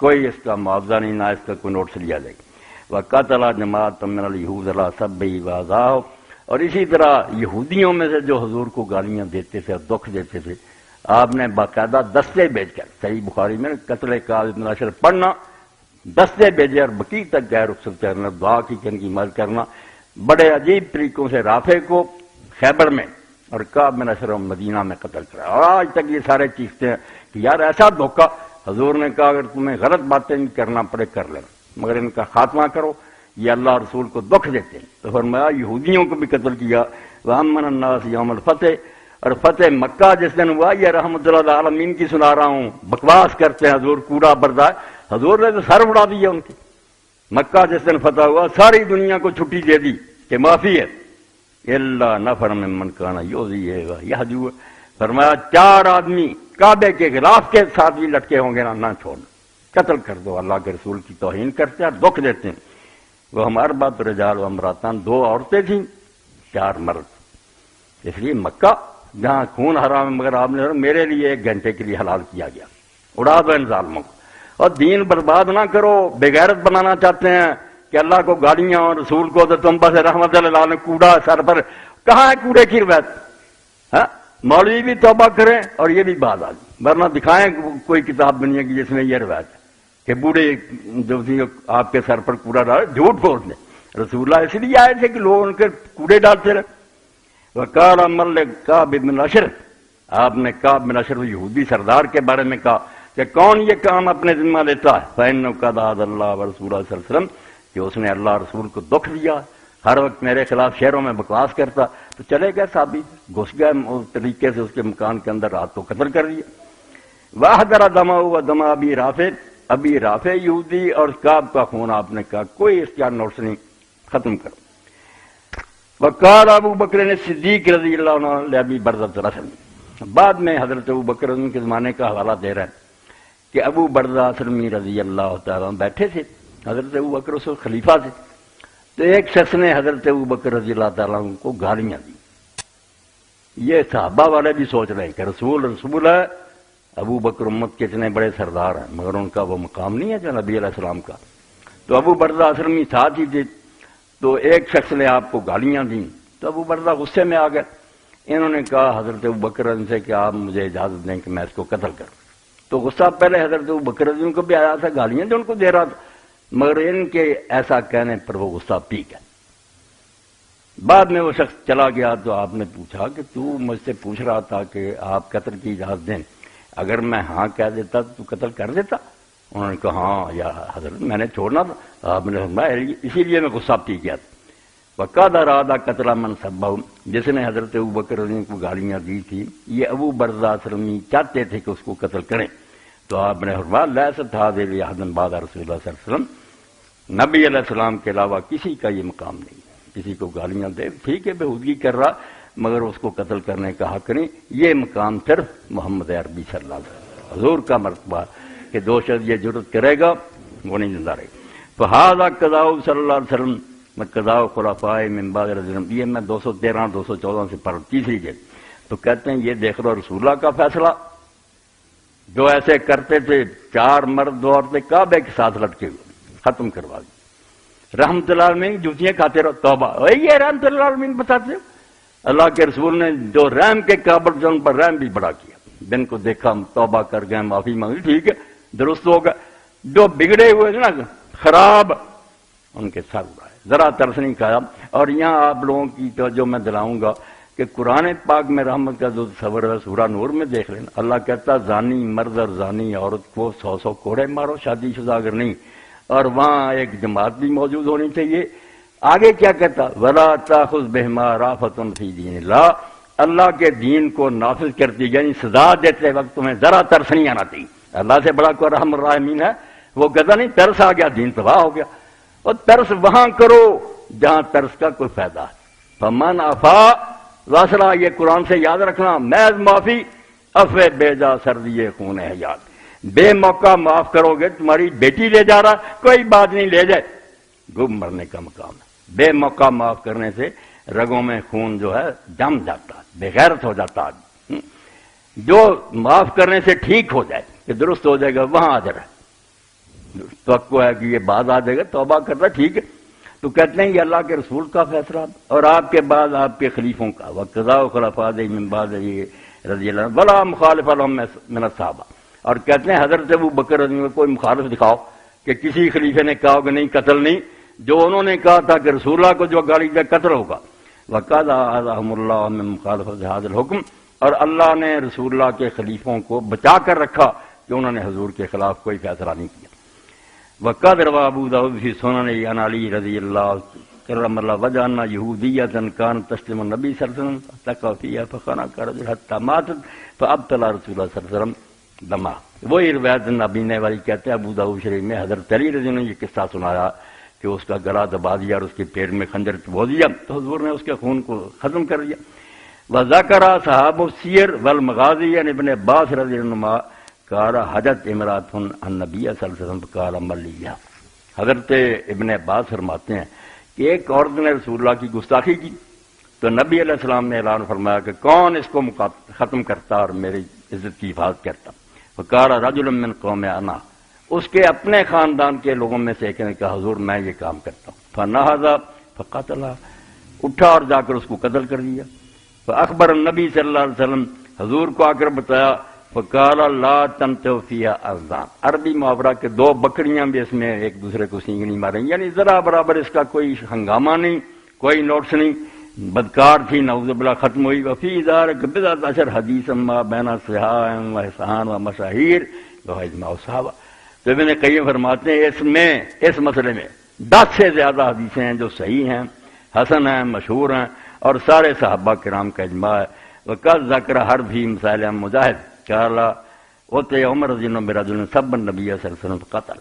کوئی اس کا معاوضہ نہیں، نہ اس کا کوئی نوٹس لیا جائے گا۔ وقتل جماعت من اليہود علی سبہ واذاہ، اور اسی طرح یہودیوں میں سے جو حضور کو گالیاں دیتے تھے اور دکھ دیتے تھے، آپ نے باقاعدہ دستے بھیج کر، صحیح بخاری میں قتل کعب بن اشرف پڑھنا، دستے بھیجے اور بقیع تک گئے، رخصت کرنا، دعا کی کہ ان کی مدد کرنا، بڑے عجیب طریقوں سے رافع کو خیبر میں اور کعب بن اشرف مدینہ میں قتل کرا، اور آج تک یہ سارے چیختے ہیں کہ یار ایسا دھوکہ، حضور نے کہا اگر تمہیں غلط باتیں بھی کرنا پڑے کر لینا، مگر ان کا خاتمہ کرو، یہ اللہ رسول کو دکھ دیتے ہیں۔ تو فرمایا یہودیوں کو بھی قتل کیا، وَأَمَّنَ النَّاسِ یوم الفتح، اور فتح مکہ جس دن ہوا، یہ رحمت اللہ العالمین کی سنا رہا ہوں، بکواس کرتے ہیں حضور کوڑا بردار، حضور نے تو سر اڑا دیا ان کی۔ مکہ جس دن فتح ہوا ساری دنیا کو چھٹی دے دی کہ معافی ہے، الا نفر ممن کان یؤذی یہجو، فرمایا 4 آدمی کعبے کے غلاف کے ساتھ بھی لٹکے ہوں گے نہ چھوڑنا، قتل کر دو، اللہ کے رسول کی توہین کرتے ہیں اور دکھ دیتے ہیں۔ وہ ہم اربعۃ رجال و امراتان، 2 عورتیں تھیں 4 مرد، اس لیے مکہ جہاں خون حرام ہے، مگر آپ نے میرے لیے 1 گھنٹے کے لیے حلال کیا گیا، اڑا دو ان ظالموں کو، اور دین برباد نہ کرو، بے غیرت بنانا چاہتے ہیں کہ اللہ کو گالیاں اور رسول کو تو تم بس رحمت اللہ نے کوڑا سر پر، کہاں ہے کوڑے کی روایت؟ ہاں مولوی بھی توبہ کریں اور یہ بھی بات آ گئی، ورنہ دکھائیں کوئی کتاب دنیا کی جس میں یہ روایت ہے کہ بوڑھے جو تھی آپ کے سر پر کوڑا ڈالے، جھوٹ بول دیں۔ رسول اللہ اس لیے آئے تھے کہ لوگ ان کے کوڑے ڈالتے رہے۔ وقال عمر کعب بن اشرف، آپ نے کعب بن اشرف یہودی سردار کے بارے میں کہا کہ کون یہ کام اپنے ذمہ لیتا ہے، فإنه قد آذى الله ورسوله صلی اللہ علیہ وسلم، کہ اس نے اللہ رسول کو دکھ دیا، ہر وقت میرے خلاف شہروں میں بکواس کرتا، تو چلے گئے صحابی، گھس گئے اس طریقے سے اس کے مکان کے اندر، رات کو قتل کر دیا۔ وَأَحْضَرَ دَمَهُ وَدَمَ أَبِي رَافِعٍ، ابی رافع یہودی اور کعب کا خون آپ نے کہا کوئی اس کا نوٹس نہیں، ختم کرو۔ وقال ابو بکر نے صدیق رضی اللہ عنہ لابی برزۃ رسل، بعد میں حضرت ابو بکر ان کے زمانے کا حوالہ دے رہے ہیں کہ ابو برزہ سلمی رضی اللہ تعالیٰ بیٹھے تھے، حضرت ابو بکر اس وقت خلیفہ تھے، تو ایک شخص نے حضرت ابو بکر رضی اللہ تعالیٰ کو گالیاں دی۔ یہ صحابہ والے بھی سوچ رہے ہیں کہ رسول ہے، ابو بکر امت کے اتنے بڑے سردار ہیں، مگر ان کا وہ مقام نہیں ہے جو نبی علیہ السلام کا۔ تو ابو برزہ سلمی ساتھ ہی تھے، تو ایک شخص نے آپ کو گالیاں دیں، تو ابو برزہ غصے میں آ گئے، انہوں نے کہا حضرت ابو بکر ان سے کہ آپ مجھے اجازت دیں کہ میں اس کو قتل کروں۔ تو غصہ پہلے حضرت ابو بکر ان کو بھی آیا تھا، گالیاں جو ان کو دے رہا تھا، مگر ان کے ایسا کہنے پر وہ غصہ پی گیا۔ بعد میں وہ شخص چلا گیا تو آپ نے پوچھا کہ تو مجھ سے پوچھ رہا تھا کہ آپ قتل کی اجازت دیں، اگر میں ہاں کہہ دیتا تو قتل کر دیتا؟ انہوں نے کہا ہاں یا حضرت میں نے چھوڑنا تھا۔ آپ نے فرمایا اسی لیے میں غصہ پی گیا تھا۔ وقد اراد قتل من سبہ، جس نے حضرت ابو بکر کو گالیاں دی تھی، یہ ابو برزہ سلمی چاہتے تھے کہ اس کو قتل کریں، تو آپ نے فرمایا لیست هذه لأحد بعد رسول اللہ صلی اللہ علیہ وسلم، نبی علیہ السلام کے علاوہ کسی کا یہ مقام نہیں، کسی کو گالیاں دے ٹھیک ہے بےہودگی کر رہا، مگر اس کو قتل کرنے کا حق نہیں، یہ مقام صرف محمد عربی صلی اللہ علیہ وسلم حضور کا مرتبہ کہ 2 شخص یہ جرت کرے گا وہ نہیں زندہ رہے گا۔ فہذا قضاء صلی اللہ علیہ وسلم قضاء خلفاء من بعد رسول، یہ میں 213 214 سے پڑھ تیسری جلد، تو کہتے ہیں یہ دیکھ لو رسول اللہ کا فیصلہ، جو ایسے کرتے تھے 4 مرد 2 عورتیں کعبے کے ساتھ لٹکے ہوئے، ختم کروا دی۔ رحمت اللہ عالمین جوتیاں کھاتے رہو، توبہ، یہ رحمت اللہ عالمین بتاتے ہو۔ اللہ کے رسول نے جو رحم کے قابل تھے ان پر رحم بھی بڑا کیا، جن کو دیکھا ہم توبہ کر گئے، معافی مانگی، ٹھیک ہے درست ہوگا، جو بگڑے ہوئے تھے نا خراب، ان کے سر اڑائے، ذرا ترس نہیں کھایا۔ اور یہاں آپ لوگوں کی توجہ میں دلاؤں گا کہ قرآن پاک میں رحمت کا جو تصور ہے سورہ نور میں دیکھ لینا، اللہ کہتا زانی مرد اور زانی عورت کو 100 کوڑے مارو، شادی شدہ اگر نہیں، اور وہاں ایک جماعت بھی موجود ہونی چاہیے۔ آگے کیا کہتا، وَلَا تَأْخُذْ بِهِمَا رَأْفَةٌ فِي دِينِ اللَّهِ، اللہ کے دین کو نافذ کرتی یعنی سزا دیتے وقت تمہیں ذرا ترس نہیں آنا چاہیے۔ اللہ سے بڑا کوئی رحم الرحمین ہے، وہ کہتا نہیں ترس آ گیا دین تباہ ہو گیا، اور ترس وہاں کرو جہاں ترس کا کوئی فائدہ ہے۔ فمن عفا واصلح، یہ قرآن سے یاد رکھنا، محض معافی، عفو بیجا سردی خون حیات، بے موقع معاف کرو گے، تمہاری بیٹی لے جا رہا کوئی بات نہیں، لے جائے، گم مرنے کا مقام ہے۔ بے موقع معاف کرنے سے رگوں میں خون جو ہے جم جاتا ہے، بے غیرت ہو جاتا ہے۔ جو معاف کرنے سے ٹھیک ہو جائے کہ درست ہو جائے گا، وہاں آ جائے، توقع ہے کہ یہ بعد آ جائے گا، توبہ کرتا ٹھیک ہے، تو کہتے ہیں یہ اللہ کے رسول کا فیصلہ اور آپ کے بعد آپ کے خلیفوں کا، وَقَضَاءَ خُلَفَاءِ مِن بَعْدِهِ رضی اللہ عنہ وَلَا مُخَالِفَ لَهُم مِّنَ الصَّحَابَہ، اور کہتے ہیں حضرت ابو بکر رضی اللہ عنہ کوئی مخالف دکھاؤ کہ کسی خلیفے نے کہا کہ نہیں قتل نہیں، جو انہوں نے کہا تھا کہ رسول اللہ کو جو گالی دے قتل ہوگا، وَقَدْ أَعَاذَهُمُ اللَّهُ مِن مُخَالَفَةِ هَذَا الْحُكْمِ، اور اللہ نے رسول اللہ کے خلیفوں کو بچا کر رکھا کہ انہوں نے حضور کے خلاف کوئی فیصلہ نہیں کیا۔ وَقَدْ رَوَى أَبُو دَاوُدَ فِي سُنَنِهِ عَنْ عَلِيٍّ رضی اللہ کرم اللہ وجہ أن يهودية كانت تشتم النبي صلی اللہ علیہ وسلم تقع فيها فخنق رجل حتى ماتت فأبطل رسول اللہ صلی اللہ علیہ وسلم دماء۔ وہی روایت نبینے والی کہتے ہیں ابو داؤد شریف میں حضرت علی رضی اللہ عنہ نے یہ قصہ سنایا کہ اس کا گلا دبا دیا اور اس کے پیٹ میں خنجر چبو دیا تو حضور نے اس کے خون کو ختم کر دیا۔ وذکر صحاب السیر والمغازی عن ابن عباس رضی اللہ عنہ قال حجت امرأۃ النبی صلی اللہ علیہ وسلم قال ملیہ۔ حضرت ابن عباس فرماتے ہیں کہ ایک عورت نے رسول اللہ کی گستاخی کی تو نبی علیہ السلام نے اعلان فرمایا کہ کون اس کو ختم کرتا اور میری عزت کی حفاظت کرتا۔ فقال رجل من قوم انا، اس کے اپنے خاندان کے لوگوں میں سے ایک نے کہا حضور میں یہ کام کرتا ہوں۔ فنہض فقتلہ، اٹھا اور جا کر اس کو قتل کر دیا۔ فاخبر النبی صلی اللہ علیہ وسلم، حضور کو آ کر بتایا۔ فقال لا تنتهوا فيها اذان، عربی محاورہ کے دو بکریاں بھی اس میں ایک دوسرے کو سینگ نہیں ماریں، یعنی ذرا برابر اس کا کوئی ہنگامہ نہیں، کوئی نوٹس نہیں، بدکار تھی، نعوذ باللہ ختم ہوئی۔ وفی ذلک بضعۃ عشر حدیثا ما بین صحاح و احسان و مشاہیر و اجماع الصحابہ۔ تو ابن قیم فرماتے ہیں اس مسئلے میں 10 سے زیادہ حدیثیں ہیں جو صحیح ہیں، حسن ہیں، مشہور ہیں، اور سارے صحابہ کرام کا اجماع ہے۔ وقد ذکر حرب فی مسائل مجاہد قال اوتے عمر رضی اللہ عنہ برجل سب النبی صلی اللہ علیہ وسلم قتل۔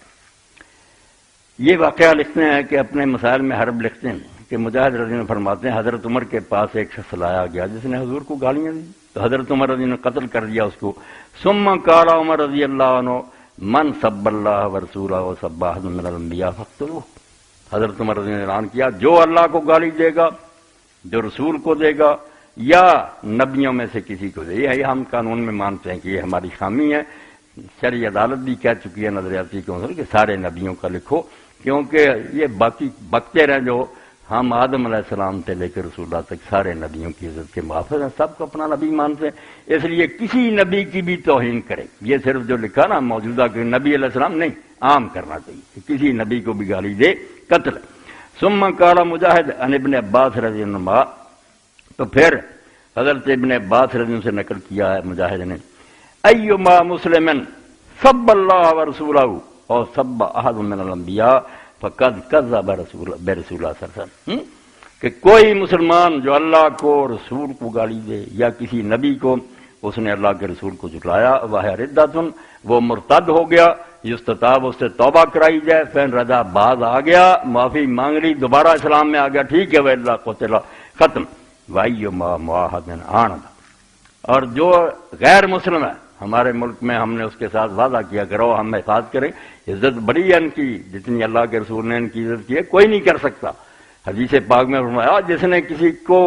یہ واقعہ لکھتے ہیں کہ اپنے مسائل میں حرب لکھتے ہیں کہ مجاہد رضی اللہ عنہ فرماتے ہیں حضرت عمر کے پاس ایک شخص لایا گیا جس نے حضور کو گالیاں دی تو حضرت عمر رضی اللہ عنہ قتل کر دیا اس کو۔ ثم قال عمر رضی اللہ عنہ من سب اللہ ورسولہ وسب احد من الانبیاء فاقتلوہ۔ حضرت عمر رضی اللہ عنہ نے اعلان کیا جو اللہ کو گالی دے گا، جو رسول کو دے گا، یا نبیوں میں سے کسی کو دے، یہ ہم قانون میں مانتے ہیں کہ یہ ہماری خامی ہے۔ شرعی عدالت بھی کہہ چکی ہے نظریاتی کونسل کہ سارے نبیوں کا لکھو، کیونکہ یہ باقی بکتے رہے جو ہم آدم علیہ السلام سے لے کر رسول اللہ تک سارے نبیوں کی عزت کے محافظ ہیں، سب کو اپنا نبی مانتے ہیں، اس لیے کسی نبی کی بھی توہین کرے، یہ صرف جو لکھا نا موجودہ کہ نبی علیہ السلام نہیں، عام کرنا چاہیے کہ کسی نبی کو بھی گالی دے قتل۔ ثم قال مجاہد عن ابن عباس رضی اللہ عنہ، تو پھر حضرت ابن عباس رضی اللہ عنہ سے نقل کیا ہے مجاہد نے، ایما مسلم سب اللہ ورسولہ اور سب احد من الانبیاء فقد کذب برسول اللہ صلی اللہ علیہ وسلم، کہ کوئی مسلمان جو اللہ کو رسول کو گالی دے یا کسی نبی کو، اس نے اللہ کے رسول کو جھٹلایا، وہ ردۃ، وہ مرتد ہو گیا، یستتاب، اس سے توبہ کرائی جائے، فین رجا، بعد آ گیا، معافی مانگ لی، دوبارہ اسلام میں آ گیا، ٹھیک ہے، وہ اللہ قتل، ختم۔ وَأَيُّمَا مُعَاهَدٍ عَانَدَ، اور جو غیر مسلم ہے ہمارے ملک میں ہم نے اس کے ساتھ وعدہ کیا کرو ہم حفاظت کریں، عزت بڑی ہے ان کی، جتنی اللہ کے رسول نے ان کی عزت کی ہے کوئی نہیں کر سکتا۔ حدیث پاک میں فرمایا جس نے کسی کو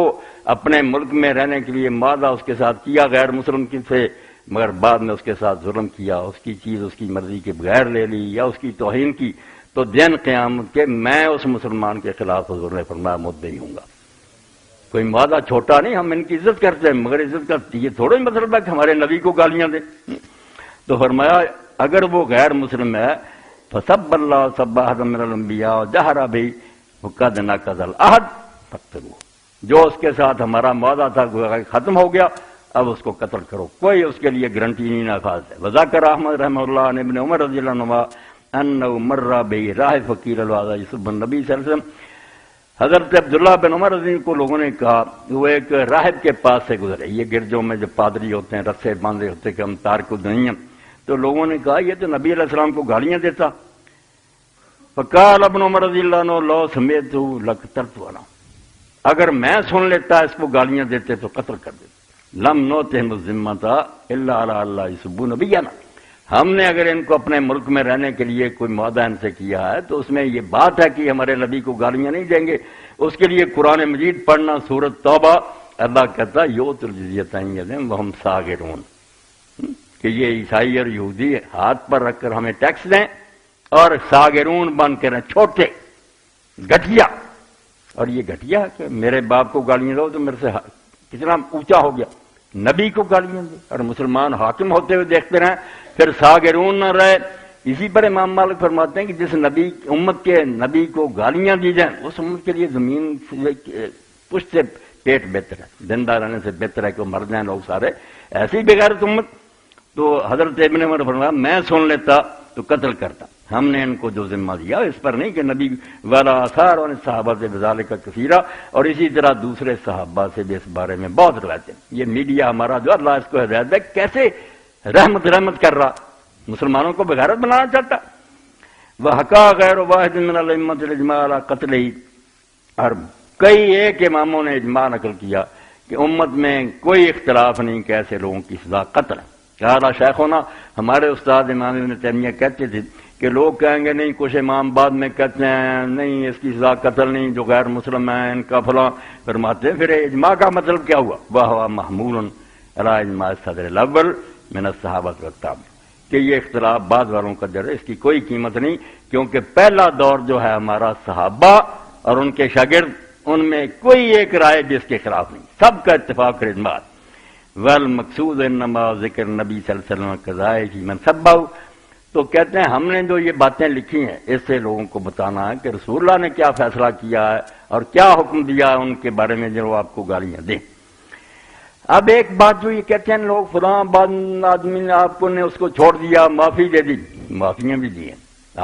اپنے ملک میں رہنے کے لیے معاہدہ اس کے ساتھ کیا غیر مسلم کی سے، مگر بعد میں اس کے ساتھ ظلم کیا، اس کی چیز اس کی مرضی کے بغیر لے لی یا اس کی توہین کی، تو دن قیامت کے میں اس مسلمان کے خلاف حضور نے فرمایا مدعی ہوں گا۔ کوئی معاہدہ چھوٹا نہیں، ہم ان کی عزت کرتے ہیں، مگر عزت کرتی یہ تھوڑا ہی مطلب ہے کہ ہمارے نبی کو گالیاں دیں۔ تو فرمایا اگر وہ غیر مسلم ہے فسب اللہ سب احد من الانبیاء جہرا بھی قد نقض العہد فاقتلوہ، جو اس کے ساتھ ہمارا معاہدہ تھا ختم ہو گیا، اب اس کو قتل کرو، کوئی اس کے لیے گارنٹی نہیں نافذ ہے۔ وذکر احمد رحمہ اللہ نے ابن عمر رضی اللہ عنہ انه مر به راہ فقیر الوضع یسب النبی صلی اللہ علیہ وسلم، حضرت عبداللہ بن عمر رضی اللہ عنہ کو لوگوں نے کہا وہ ایک راہب کے پاس سے گزرے، یہ گرجوں میں جو پادری ہوتے ہیں رسے باندھے ہوتے کہ ہم تارک الدنیا، تو لوگوں نے کہا یہ تو نبی علیہ السلام کو گالیاں دیتا۔ فقال ابن عمر رضی اللہ عنہ لو سمیتہ لقتلتہ، اگر میں سن لیتا اس کو گالیاں دیتے تو قتل کر دیتے۔ لم نؤتہم الذمۃ الا علی اللہ یسبوا نبینا، ہم نے اگر ان کو اپنے ملک میں رہنے کے لیے کوئی معاہدہ ان سے کیا ہے تو اس میں یہ بات ہے کہ ہمارے نبی کو گالیاں نہیں دیں گے، اس کے لیے قرآن مجید پڑھنا سورۃ توبہ، اللہ کہتا یؤتی الجزیۃ عن ید وہم صاغرون، کہ یہ عیسائی اور یہودی ہاتھ پر رکھ کر ہمیں ٹیکس دیں اور صاغرون بن کے رہیں، چھوٹے گھٹیا، اور یہ گھٹیا کہ میرے باپ کو گالیاں دو تو میرے سے کتنا اونچا ہو گیا، نبی کو گالیاں دے، اور مسلمان حاکم ہوتے ہوئے دیکھتے رہیں پھر صاغرون نہ رہے۔ اسی پر امام مالک فرماتے ہیں کہ جس نبی امت کے نبی کو گالیاں دی جائیں اس امت کے لیے زمین پشت سے پیٹ بہتر ہے، زندہ رہنے سے بہتر ہے کہ وہ مر جائیں لوگ سارے، ایسی بغیرت امت۔ تو حضرت ابن عمر فرمایا میں سن لیتا تو قتل کرتا، ہم نے ان کو جو ذمہ دیا اس پر نہیں کہ نبی والا آثار اور صحابہ سے بذالک کثیرہ، اور اسی طرح دوسرے صحابہ سے بھی اس بارے میں بہت روایتیں۔ یہ میڈیا ہمارا جو اللہ اس کو ہدایت دے کیسے رحمت کر رہا، مسلمانوں کو بغیرت بنانا چاہتا۔ وحکا غیر واحد من الائمۃ الاجماع علی قتلہ، اور کئی ایک اماموں نے اجماع نقل کیا کہ امت میں کوئی اختلاف نہیں کہ ایسے لوگوں کی سزا قتل ہے۔ کہا شیخونا، ہمارے استاد امام ابن تیمیہ کہتے تھے کہ لوگ کہیں گے نہیں، کچھ امام بعد میں کہتے ہیں نہیں اس کی سزا قتل نہیں، جو غیر مسلم ہیں ان کا فلاں، فرماتے ہیں پھر اجماع کا مطلب کیا ہوا؟ وہو محمول علی اجماع الصدر الاول من الصحابہ والتابعین، کہ یہ اختلاف بعد والوں کا جو ہے اس کی کوئی قیمت نہیں، کیونکہ پہلا دور جو ہے ہمارا صحابہ اور ان کے شاگرد، ان میں کوئی ایک رائے بھی اس کے خلاف نہیں، سب کا اتفاق اور اجماع۔ والمقصود انما ذکر نبی صلی اللہ علیہ وسلم قضائے فی من سبہ، تو کہتے ہیں ہم نے جو یہ باتیں لکھی ہیں اس سے لوگوں کو بتانا ہے کہ رسول اللہ نے کیا فیصلہ کیا ہے اور کیا حکم دیا ہے ان کے بارے میں جو آپ کو گالیاں دیں۔ اب ایک بات جو یہ کہتے ہیں لوگ فلاں بعد آدمی نے آپ کو نے اس کو چھوڑ دیا، معافی دے دی، معافیاں بھی دی ہیں،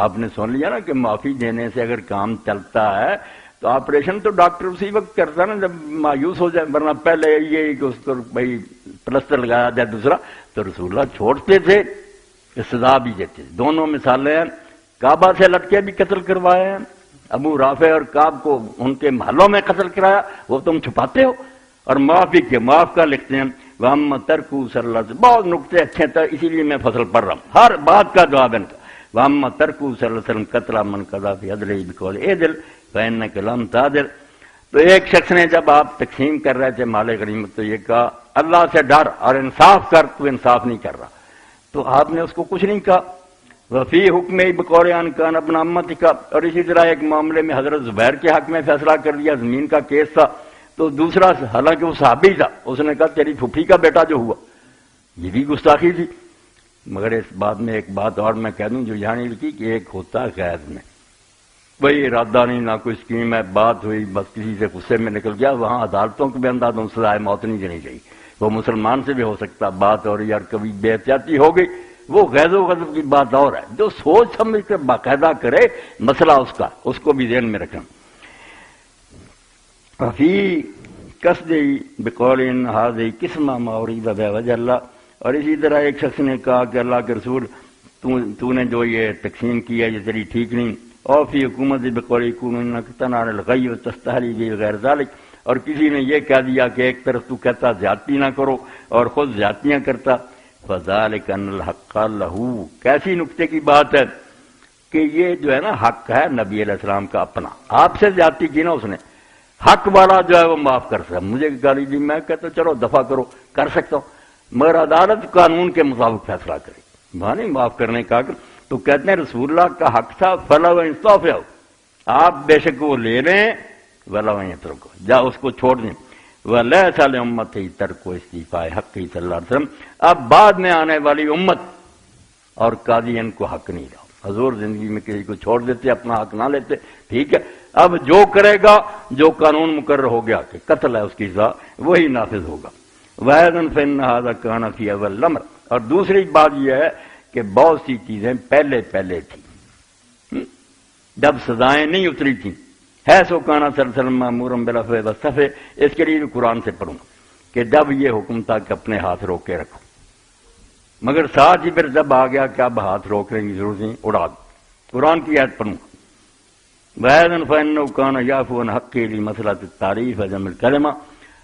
آپ نے سن لیا نا کہ معافی دینے سے اگر کام چلتا ہے تو آپریشن تو ڈاکٹر اسی وقت کرتا نا جب مایوس ہو جائے، ورنہ پہلے یہ کہ اس کو بھائی پلسٹر لگایا جائے دوسرا، تو رسول اللہ چھوڑتے تھے، سزا بھی دیتے تھے۔ دونوں مثالیں ہیں، کعبہ سے لٹکے بھی قتل کروائے ہیں، ابو رافع اور کعب کو ان کے محلوں میں قتل کرایا، وہ تم چھپاتے ہو، اور معافی کے معاف کا لکھتے ہیں وَأَمَّا تَرْكُهُ صلی اللہ علیہ وسلم، بہت نقطے اچھے تھے اسی لیے میں فصل پڑھ رہا ہوں، ہر بات کا جواب ان کا۔ وَأَمَّا تَرْكُهُ صلی اللہ علیہ وسلم قتل من قضى في عدله بقول عدل فإنك لم تعدل، تو ایک شخص نے جب آپ تقسیم کر رہے تھے مال غنیمت تو یہ کہا اللہ سے ڈر اور انصاف کر، تو انصاف نہیں کر رہا، تو آپ نے اس کو کچھ نہیں کہا۔ وفی حکم بقول ان کان ابن عمتک کا، اور اسی طرح ایک معاملے میں حضرت زبیر کے حق میں فیصلہ کر دیا، زمین کا کیس تھا، تو دوسرا حالانکہ وہ صحابی تھا اس نے کہا تیری پھوپھی کا بیٹا جو ہوا، یہ بھی گستاخی تھی۔ مگر اس بات میں ایک بات اور میں کہہ دوں جو یہاں نہیں لکھی کہ ایک ہوتا غیظ میں، کوئی ارادہ نہیں، نہ کوئی اسکیم ہے، بات ہوئی بس کسی سے غصے میں نکل گیا، وہاں عدالتوں کے بھی انداز سزائے موت نہیں دینی چاہیے، وہ مسلمان سے بھی ہو سکتا بات، اور یار کبھی بے احتیاطی ہو گئی، وہ غیظ و غضب کی بات اور ہے، جو سوچ سمجھ کر باقاعدہ کرے مسئلہ اس کو بھی ذہن میں رکھنا۔ فی قصد بقول ھذہ قسم ما ارید بوجہ اللہ، اور اسی طرح ایک شخص نے کہا کہ اللہ کے رسول تو نے جو یہ تقسیم کی ہے یہ تیری ٹھیک نہیں، اور فی حکومت بقول کن انک تنال الغی وتستحلی بغیر ذلک، اور کسی نے یہ کہہ دیا کہ ایک طرف تو کہتا زیادتی نہ کرو اور خود زیادتیاں کرتا، فذلک ان الحق لہ، کیسی نکتے کی بات ہے کہ یہ جو ہے نا حق ہے نبی علیہ السلام کا اپنا، آپ سے زیادتی کی نا اس نے، حق والا جو ہے وہ معاف کر سکتا، مجھے گالی دی میں کہتا چلو دفع کرو، کر سکتا ہوں، مگر عدالت قانون کے مطابق فیصلہ کرے، وہاں نہیں معاف کرنے کا۔ تو تو کہتے ہیں رسول اللہ کا حق تھا فلا و انصاف ہو، آپ بے شک وہ لے لیں ولا و یترکو، جا اس کو چھوڑ دیں، ولیس لامت ترک استیفاء حق صلی اللہ علیہ وسلم، اب بعد میں آنے والی امت اور قاضی ان کو حق نہیں رہا۔ حضور زندگی میں کسی کو چھوڑ دیتے، اپنا حق نہ لیتے، ٹھیک ہے، اب جو کرے گا، جو قانون مقرر ہو گیا کہ قتل ہے اس کی سزا، وہی نافذ ہوگا۔ وَأَيْضًا فَإِنَّ هَذَا كَانَ فِي أَوَّلِ الْأَمْرِ، اور دوسری بات یہ ہے کہ بہت سی چیزیں پہلے تھیں، جب سزائیں نہیں اتری تھیں، ہے سو کانا صلی اللہ علیہ وسلم مامورا بالعفو والصفح، اس کے لیے بھی قرآن سے پڑھوں کہ جب یہ حکم تھا کہ اپنے ہاتھ روک کے رکھو، مگر ساتھ ہی پھر جب آ گیا کہ اب ہاتھ روکنے کی ضرورت نہیں، اڑا دو، قرآن کی آیت پڑھوں وَأَيْضًا فَإِنَّهُ كَانَ يَعْفُو عَنْ حَقِّهِ لِمَسْأَلَةِ التَّعْرِيفِ وَجَمْعِ الْكَلِمَةِ،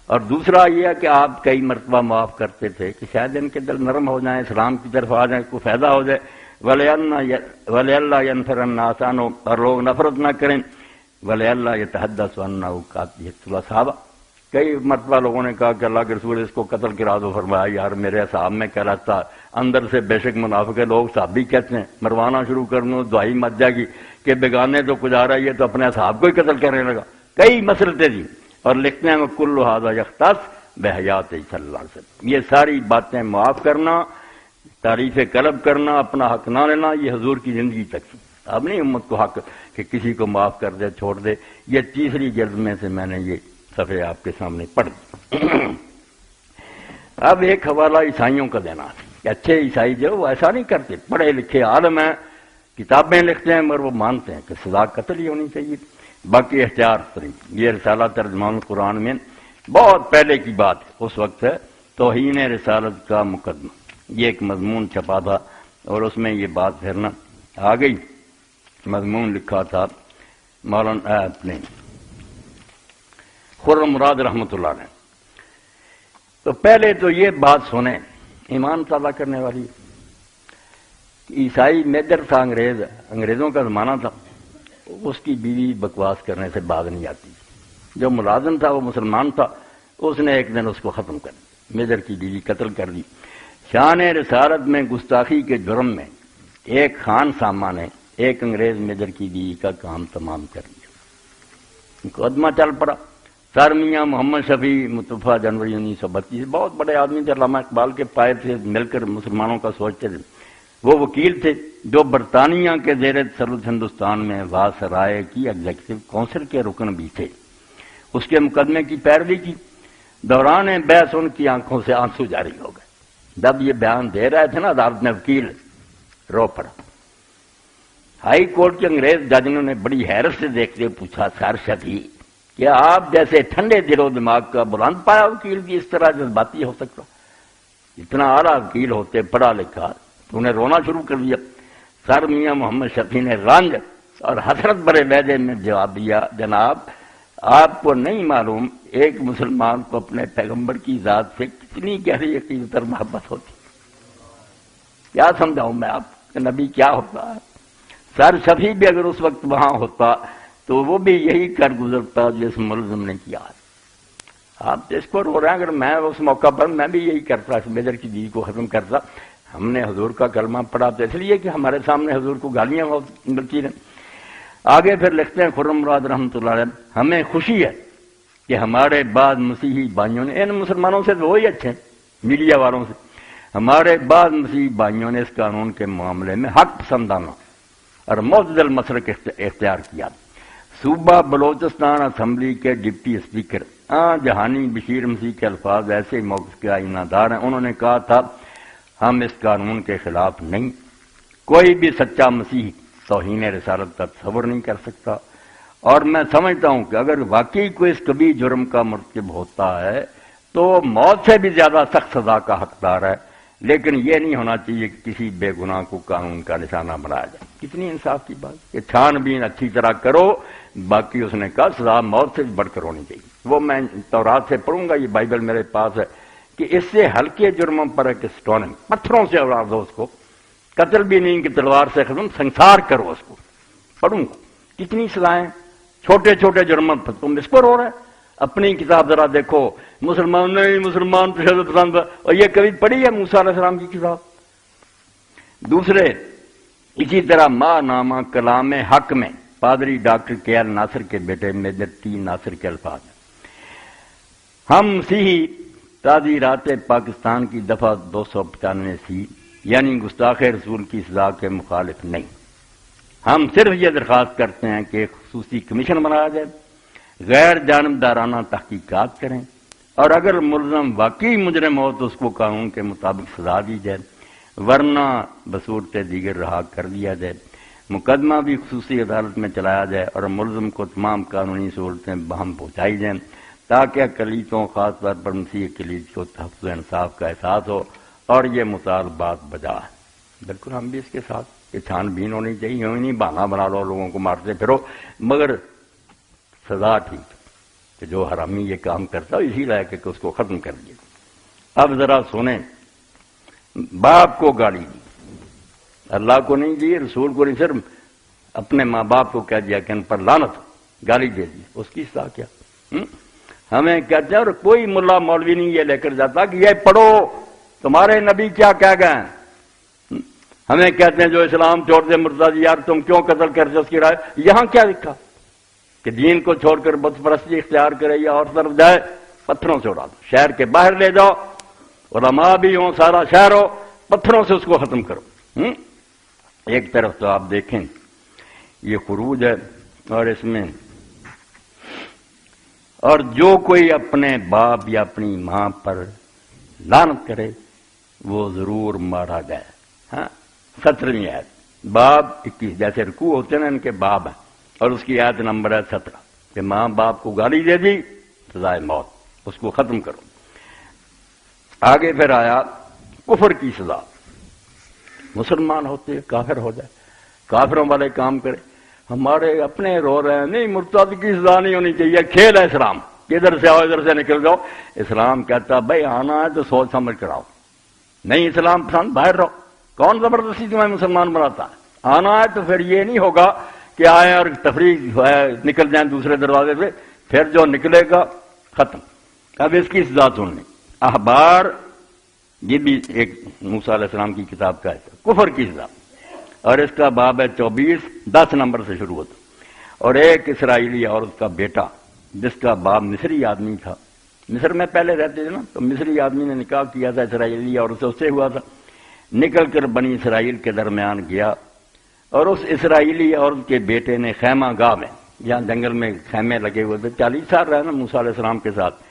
اور دوسرا یہ ہے کہ آپ کئی مرتبہ معاف کرتے تھے کہ شاید ان کے دل نرم ہو جائیں، اسلام کی طرف آ جائیں، کوئی فائدہ ہو جائے، وَلِأَلَّا يَنْفِرَ النَّاسُ عَنْهُ، اور لوگ نفرت نہ کریں، وَلِأَلَّا يَتَحَدَّثُ أَنَّهُ قَاتَلَ الصَّحَابَہ، کئی مرتبہ لوگوں نے کہا کہ اللہ کے رسول اس کو قتل کرا دو، فرمایا یار میرے صاحب میں کہہ رہا تھا اندر سے بے شک منافق لوگ صحابی کہتے ہیں، مروانا شروع کر دوں دعائی مت جائے گی کہ بیگانے تو گزارا یہ تو اپنے صاحب کو ہی قتل کرنے لگا، کئی مسئلے تھے جی، اور لکھتے ہیں کل ھذا یختص بحیات صلی اللہ علیہ وسلم، یہ ساری باتیں معاف کرنا، تعریف قلب کرنا، اپنا حق نہ لینا، یہ حضور کی زندگی تک تھی، اب نہیں امت کو حق کہ کسی کو معاف کر دے چھوڑ دے۔ یہ تیسری جلد میں سے میں نے یہ صفحے آپ کے سامنے پڑھ دی۔ اب ایک حوالہ عیسائیوں کا دینا ہے کہ اچھے عیسائی جو وہ ایسا نہیں کرتے، پڑھے لکھے عالم ہیں، کتابیں لکھتے ہیں، مگر وہ مانتے ہیں کہ سزا قتل ہی ہونی چاہیے۔ باقی احتیاط کریں، یہ رسالہ ترجمان قرآن میں بہت پہلے کی بات ہے، اس وقت ہے توہین رسالت کا مقدمہ، یہ ایک مضمون چھپا تھا اور اس میں یہ بات پھرنا آ گئی۔ مضمون لکھا تھا مولانا اپنے خرم مراد رحمۃ اللہ نے۔ تو پہلے تو یہ بات سنیں، ایمان تازہ کرنے والی، عیسائی میجر تھا، انگریزوں کا زمانہ تھا، اس کی بیوی بکواس کرنے سے باز نہیں آتی، جو ملازم تھا وہ مسلمان تھا، اس نے ایک دن اس کو ختم کر دیا، میجر کی بیوی قتل کر دی۔ شان رسالت میں گستاخی کے جرم میں ایک خان سامہ نے ایک انگریز میجر کی بیوی کا کام تمام کر دیا، مقدمہ چل پڑا۔ سر میاں محمد شفیع متوفہ جنوری 1932، بہت بڑے آدمی تھے، علامہ اقبال کے پائے تھے، مل کر مسلمانوں کا سوچتے تھے، وہ وکیل تھے جو برطانیہ کے زیر تسلط ہندوستان میں واسرائے کی ایگزیکٹو کونسل کے رکن بھی تھے، اس کے مقدمے کی پیروی کی۔ دوران بحث ان کی آنکھوں سے آنسو جاری ہو گئے، جب یہ بیان دے رہے تھے نا عدالت میں، وکیل رو پڑا۔ ہائی کورٹ کے انگریز جج نے بڑی حیرت سے دیکھتے ہوئے پوچھا، سر شفیع کیا آپ جیسے ٹھنڈے دل و دماغ کا بلند پایا وکیل بھی اس طرح جذباتی ہو سکتا؟ اتنا اعلیٰ وکیل ہوتے، پڑھا لکھا، تو نے رونا شروع کر دیا۔ سر میاں محمد شفیع نے رنج اور حسرت بھرے لہجے میں جواب دیا، جناب آپ کو نہیں معلوم ایک مسلمان کو اپنے پیغمبر کی ذات سے کتنی گہری عقیدت اور محبت ہوتی، کیا سمجھاؤں میں آپ کہ نبی کیا ہوتا ہے؟ سر شفیع بھی اگر اس وقت وہاں ہوتا تو وہ بھی یہی کر گزرتا جس ملزم نے کیا ہے۔ آپ اس کو رو رہے ہیں، اگر میں اس موقع پر میں بھی یہی کرتا، اس میجر کی بیوی کو ختم کرتا۔ ہم نے حضور کا کلمہ پڑھا تو اس لیے کہ ہمارے سامنے حضور کو گالیاں ملتی رہیں۔ آگے پھر لکھتے ہیں خرم مراد رحمۃ اللہ علیہ، ہمیں خوشی ہے کہ ہمارے بعد مسیحی بھائیوں نے، ان مسلمانوں سے وہی اچھے میڈیا والوں سے، ہمارے بعد مسیحی بھائیوں نے اس قانون کے معاملے میں حق پسندانہ اور معتدل مسلک اختیار کیا۔ صوبہ بلوچستان اسمبلی کے ڈپٹی اسپیکر جہانی بشیر مسیح کے الفاظ ایسے موقف کے آئینہ دار ہیں، انہوں نے کہا تھا ہم اس قانون کے خلاف نہیں، کوئی بھی سچا مسیحی توہین رسالت کا تصور نہیں کر سکتا، اور میں سمجھتا ہوں کہ اگر واقعی کوئی اس کبھی جرم کا مرتکب ہوتا ہے تو موت سے بھی زیادہ سخت سزا کا حقدار ہے، لیکن یہ نہیں ہونا چاہیے کہ کسی بے گناہ کو قانون کا نشانہ بنایا جائے۔ کتنی انصاف کی بات کہ چھان بین اچھی طرح کرو، باقی اس نے کہا سزا موت سے بھی بڑھ کر ہونی چاہیے۔ وہ میں تورات سے پڑھوں گا، یہ بائبل میرے پاس ہے، کہ اس سے ہلکے جرموں پر ایک سٹوننگ، پتھروں سے اڑا دو اس کو، قتل بھی نہیں کہ تلوار سے ختم، سنسار کرو اس کو، پڑھوں گا کتنی سزائیں چھوٹے چھوٹے جرموں پر۔ تم اس کو رو رہے، اپنی کتاب ذرا دیکھو، مسلمان نہیں مسلمان تشدد پسند، اور یہ کبھی پڑھی ہے موسیٰ علیہ السلام کی کتاب؟ دوسرے اسی طرح ماں نامہ کلام حق میں پادری ڈاکٹر کے ایل ناصر کے بیٹے میجر ٹی ناصر کے الفاظ ہیں، ہم مسیحی تعزیرات پاکستان کی دفعہ 295 یعنی گستاخ رسول کی سزا کے مخالف نہیں، ہم صرف یہ درخواست کرتے ہیں کہ ایک خصوصی کمیشن بنایا جائے، غیر جانبدارانہ تحقیقات کریں، اور اگر ملزم واقعی مجرم ہو تو اس کو قانون کے مطابق سزا دی جائے، ورنہ بصورت دیگر رہا کر دیا جائے، مقدمہ بھی خصوصی عدالت میں چلایا جائے اور ملزم کو تمام قانونی سہولتیں بہم پہنچائی جائیں تاکہ اقلیتوں خاص طور پر مسیحی اقلیت کو تحفظ انصاف کا احساس ہو، اور یہ مطالبات بجا ہے۔ بالکل ہم بھی اس کے ساتھ کہ چھان بین ہونی چاہیے، یوں ہی نہیں بہانہ بنا لو لوگوں کو مارتے پھرو، مگر سزا ٹھیک کہ جو حرامی یہ کام کرتا ہے اسی لائق ہے کہ اس کو ختم کر دیا۔ اب ذرا سنیں، باپ کو گالی دی، اللہ کو نہیں دی، رسول کو نہیں، صرف اپنے ماں باپ کو کہہ دیا کہ ان پر لعنت، گالی دے دی، اس کی سزا کیا؟ ہمیں کہتے ہیں، اور کوئی ملا مولوی نہیں یہ لے کر جاتا کہ یہ پڑھو تمہارے نبی کیا کہہ گئے، ہمیں کہتے ہیں جو اسلام چھوڑ دے مرتد، یار تم کیوں قتل کرتے اس کی رائے، یہاں کیا لکھا کہ دین کو چھوڑ کر بت پرستی اختیار کرے یا اور طرف جائے پتھروں سے اڑا دو، شہر کے باہر لے جاؤ، علماء بھی ہوں، سارا شہر ہو، پتھروں سے اس کو ختم کرو۔ ایک طرف تو آپ دیکھیں یہ خروج ہے، اور اس میں اور جو کوئی اپنے باپ یا اپنی ماں پر لعنت کرے وہ ضرور مارا گیا۔ ہاں 17ویں آیت، باب 21، جیسے رکوع ہوتے ہیں نا ان کے باب ہیں، اور اس کی آیت نمبر ہے 17 کہ ماں باپ کو گالی دے دی سزائے موت، اس کو ختم کرو۔ آگے پھر آیا کفر کی سزا، مسلمان ہوتے کافر ہو جائے، کافروں والے کام کرے، ہمارے اپنے رو رہے ہیں، نہیں مرتد کی سزا نہیں ہونی چاہیے، کھیل ہے اسلام، ادھر سے آؤ ادھر سے نکل جاؤ۔ اسلام کہتا بھائی آنا ہے تو سوچ سمجھ کر آؤ، نہیں اسلام پسند باہر رہو، کون زبردستی تمہیں مسلمان بناتا ہے؟ آنا ہے تو پھر یہ نہیں ہوگا کہ آئیں اور تفریح نکل جائیں دوسرے دروازے سے، پھر جو نکلے گا ختم۔ اب اس کی سزا سننی، احبار، یہ بھی ایک موسیٰ علیہ السلام کی کتاب کا ہے، کفر کی سزا، اور اس کا باب ہے 24، 10 نمبر سے شروع ہوتا۔ اور ایک اسرائیلی عورت کا بیٹا جس کا باپ مصری آدمی تھا، مصر میں پہلے رہتے تھے نا، تو مصری آدمی نے نکاح کیا تھا اسرائیلی عورت سے، اس سے ہوا تھا، نکل کر بنی اسرائیل کے درمیان گیا، اور اس اسرائیلی عورت کے بیٹے نے خیمہ گاہ میں، جہاں جنگل میں خیمے لگے ہوئے تھے، 40 سال رہا نا موسیٰ علیہ السلام کے ساتھ،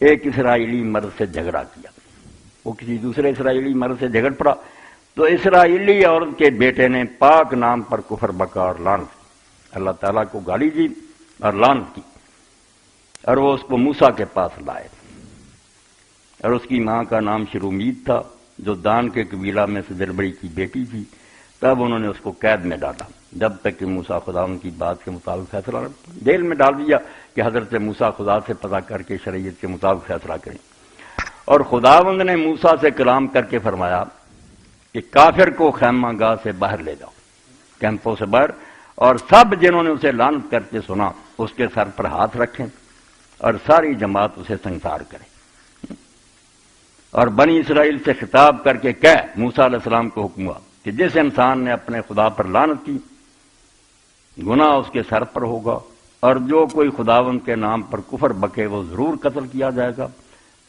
ایک اسرائیلی مرد سے جھگڑا کیا، وہ کسی دوسرے اسرائیلی مرد سے جھگڑ پڑا، تو اسرائیلی عورت کے بیٹے نے پاک نام پر کفر بکا اور لعنت، اللہ تعالیٰ کو گالی دی اور لعنت کی، اور وہ اس کو موسیٰ کے پاس لائے، اور اس کی ماں کا نام شرومید تھا جو دان کے قبیلہ میں سے دربڑی کی بیٹی تھی۔ تب انہوں نے اس کو قید میں ڈالا جب تک کہ موسیٰ خدا ان کی بات کے مطابق فیصلہ نہ، جیل میں ڈال دیا کہ حضرت موسیٰ خدا سے پتہ کر کے شریعت کے مطابق فیصلہ کریں۔ اور خداوند نے موسیٰ سے کلام کر کے فرمایا کہ کافر کو خیمہ گاہ سے باہر لے جاؤ، کیمپوں سے باہر، اور سب جنہوں نے اسے لعنت کرتے سنا اس کے سر پر ہاتھ رکھیں اور ساری جماعت اسے سنسار کرے۔ اور بنی اسرائیل سے خطاب کر کے کہہ، موسیٰ علیہ السلام کو حکم ہوا کہ جس انسان نے اپنے خدا پر لعنت کی گناہ اس کے سر پر ہوگا، اور جو کوئی خداوند کے نام پر کفر بکے وہ ضرور قتل کیا جائے گا،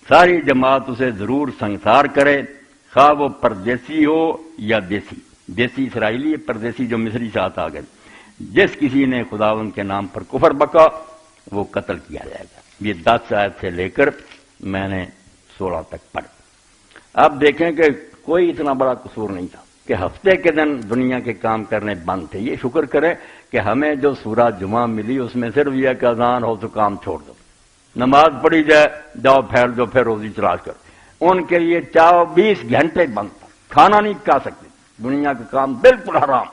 ساری جماعت اسے ضرور سنسار کرے، خواہ وہ پردیسی ہو یا دیسی، دیسی اسرائیلی، پردیسی جو مصری ساتھ آ گئے، جس کسی نے خداوند کے نام پر کفر بکا وہ قتل کیا جائے گا۔ یہ 10 آیت سے لے کر میں نے 16 تک پڑھ۔ اب دیکھیں کہ کوئی اتنا بڑا قصور نہیں تھا کہ ہفتے کے دن دنیا کے کام کرنے بند تھے۔ یہ شکر کریں کہ ہمیں جو سورہ جمعہ ملی اس میں صرف یہ کہ اذان ہو تو کام چھوڑ دو، نماز پڑھی جائے، جاؤ پھیل دو، پھر روزی تلاش کرو۔ ان کے لیے 24 گھنٹے بند تھا، کھانا نہیں کھا سکتے، دنیا کا کام بالکل حرام۔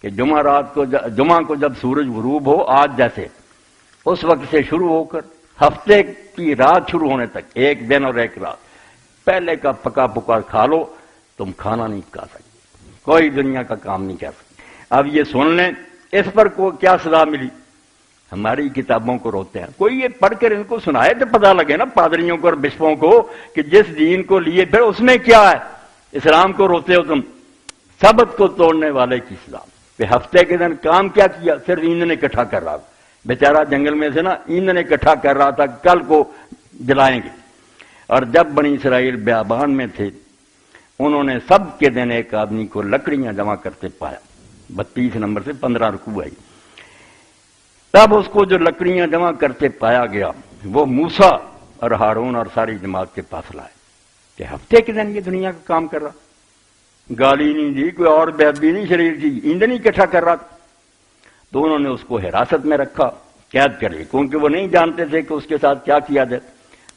کہ جمعہ کو جب سورج غروب ہو، آج جیسے، اس وقت سے شروع ہو کر ہفتے کی رات شروع ہونے تک، ایک دن اور ایک رات، پہلے کا پکا پکا کھا لو، تم کھانا نہیں کھا سکتے، کوئی دنیا کا کام نہیں کر سکتے۔ اب یہ سن لیں اس پر کو کیا سزا ملی۔ ہماری کتابوں کو روتے ہیں، کوئی یہ پڑھ کر ان کو سنائے تو پتہ لگے نا پادریوں کو اور بشپوں کو کہ جس دین کو لیے پھر اس میں کیا ہے۔ اسلام کو روتے ہو تم، سبت کو توڑنے والے کی سزا۔ کہ ہفتے کے دن کام کیا کیا؟ صرف ایندھن اکٹھا کر رہا تھا، بیچارہ جنگل میں سے نا ایندھن اکٹھا کر رہا تھا، کل کو جلائیں گے۔ اور جب بنی اسرائیل بیابان میں تھے، انہوں نے سب کے دن ایک آدمی کو لکڑیاں جمع کرتے پایا، 32 نمبر سے 15 رکوع آئی۔ تب اس کو جو لکڑیاں جمع کرتے پایا گیا، وہ موسیٰ اور ہارون اور ساری جماعت کے پاس لائے کہ ہفتے کے دن یہ دنیا کا کام کر رہا، گالی نہیں دی، کوئی اور بے ادبی نہیں شریر کی، ایندھن اکٹھا کر رہا تھا۔ تو انہوں نے اس کو حراست میں رکھا، قید کر لی، کیونکہ وہ نہیں جانتے تھے کہ اس کے ساتھ کیا کیا جائے۔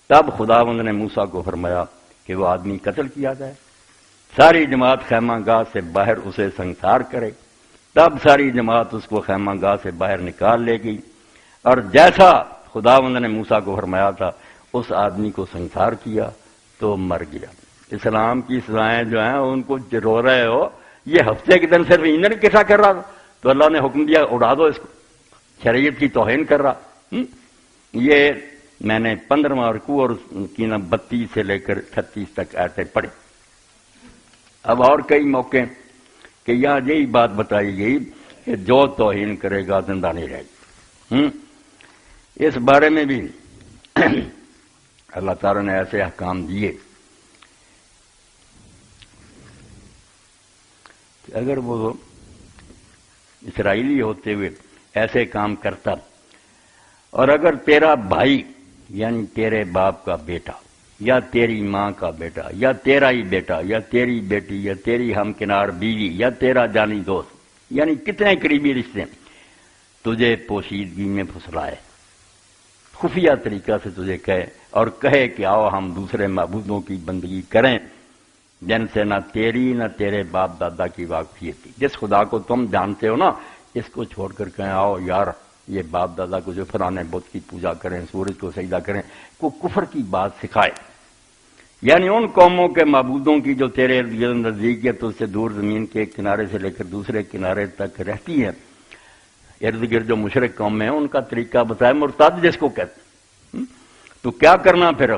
تب خداوند نے موسیٰ کو فرمایا کہ وہ آدمی قتل کیا جائے، ساری جماعت خیمہ گاہ سے باہر اسے سنسار کرے۔ تب ساری جماعت اس کو خیمہ گاہ سے باہر نکال لے گئی، اور جیسا خداوند نے موسیٰ کو فرمایا تھا اس آدمی کو سنسار کیا تو مر گیا۔ اسلام کی سزائیں جو ہیں ان کو رو رہے ہو، یہ ہفتے کے دن صرف ایندھن اکٹھا کر رہا تھا تو اللہ نے حکم دیا اڑا دو اس کو، شریعت کی توہین کر رہا۔ یہ میں نے 15واں رکوع اور کی 32 سے لے کر 36 تک آیتیں پڑھی۔ اب اور کئی موقع کہ یہاں یہی بات بتائی گئی کہ جو توہین کرے گا زندہ نہیں رہے گا۔ اس بارے میں بھی اللہ تعالیٰ نے ایسے احکام دیے کہ اگر وہ اسرائیلی ہوتے ہوئے ایسے کام کرتا، اور اگر تیرا بھائی یعنی تیرے باپ کا بیٹا یا تیری ماں کا بیٹا یا تیرا ہی بیٹا یا تیری بیٹی یا تیری ہمکنار بیوی یا تیرا جانی دوست، یعنی کتنے قریبی رشتے، تجھے پوشیدگی میں پھسلائے، خفیہ طریقہ سے تجھے کہے اور کہے کہ آؤ ہم دوسرے معبودوں کی بندگی کریں جن سے نہ تیری نہ تیرے باپ دادا کی واقفیت تھی، جس خدا کو تم جانتے ہو نا اس کو چھوڑ کر کہیں آؤ یار یہ باپ دادا کو جو فلانے بت کی پوجا کریں، سورج کو سجدہ کریں، کو کفر کی بات سکھائے۔ یعنی ان قوموں کے معبودوں کی جو تیرے ارد نزدیک ہے تو اس سے دور زمین کے ایک کنارے سے لے کر دوسرے کنارے تک رہتی ہیں، ارد گرد جو مشرک قوم ہیں ان کا طریقہ بتایا، مرتد جس کو کہتے ہیں۔ تو کیا کرنا پھر؟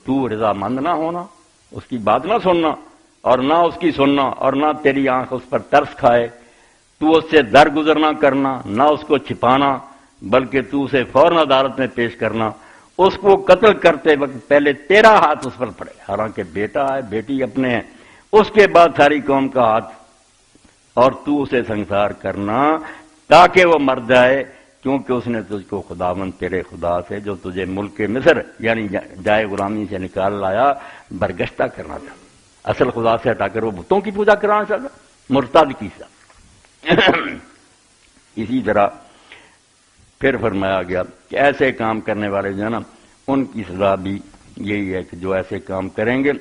تو رضا مند نہ ہونا، اس کی بات نہ سننا اور نہ اس کی سننا، اور نہ تیری آنکھ اس پر ترس کھائے، تو اس سے درگزر نہ کرنا، نہ اس کو چھپانا، بلکہ تو اسے فوراً عدالت میں پیش کرنا۔ اس کو قتل کرتے وقت پہلے تیرا ہاتھ اس پر پڑے، حالانکہ بیٹا ہے بیٹی اپنے ہیں، اس کے بعد ساری قوم کا ہاتھ، اور تو اسے سنسار کرنا تاکہ وہ مر جائے، کیونکہ اس نے تجھ کو خداوند تیرے خدا سے جو تجھے ملک مصر یعنی جائے غلامی سے نکال لایا برگشتہ کرنا تھا، اصل خدا سے ہٹا کر وہ بتوں کی پوجا کرانا چاہتا، مرتد کی سزا۔ اسی طرح پھر فرمایا گیا کہ ایسے کام کرنے والے جو ہے نا ان کی سزا بھی یہی ہے کہ جو ایسے کام کریں گے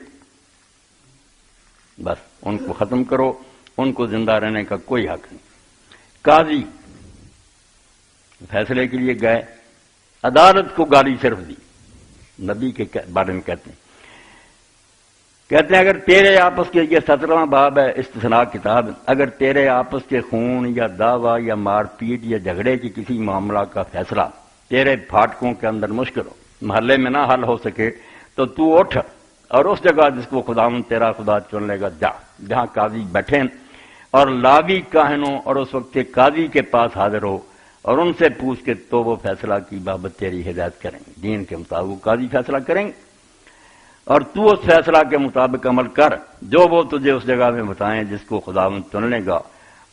بس ان کو ختم کرو، ان کو زندہ رہنے کا کوئی حق نہیں۔ قاضی فیصلے کے لیے گئے، عدالت کو گالی صرف دی، نبی کے بارے میں کہتے ہیں اگر تیرے آپس کے، یہ 17واں باب ہے استثناء کتاب، اگر تیرے آپس کے خون یا دعویٰ یا مار پیٹ یا جھگڑے کی کسی معاملہ کا فیصلہ تیرے پھاٹکوں کے اندر مشکل ہو، محلے میں نہ حل ہو سکے، تو اٹھ اور اس جگہ جس کو خداوند تیرا خدا چن لے گا جا، جہاں قاضی بیٹھے، اور لاوی کاہنوں اور اس وقت کے قاضی کے پاس حاضر ہو اور ان سے پوچھ کے تو وہ فیصلہ کی بابت تیری ہدایت کریں گے، دین کے مطابق قاضی فیصلہ کریں گے، اور تو اس فیصلہ کے مطابق عمل کر جو وہ تجھے اس جگہ میں بتائیں جس کو خداوند چن لے گا،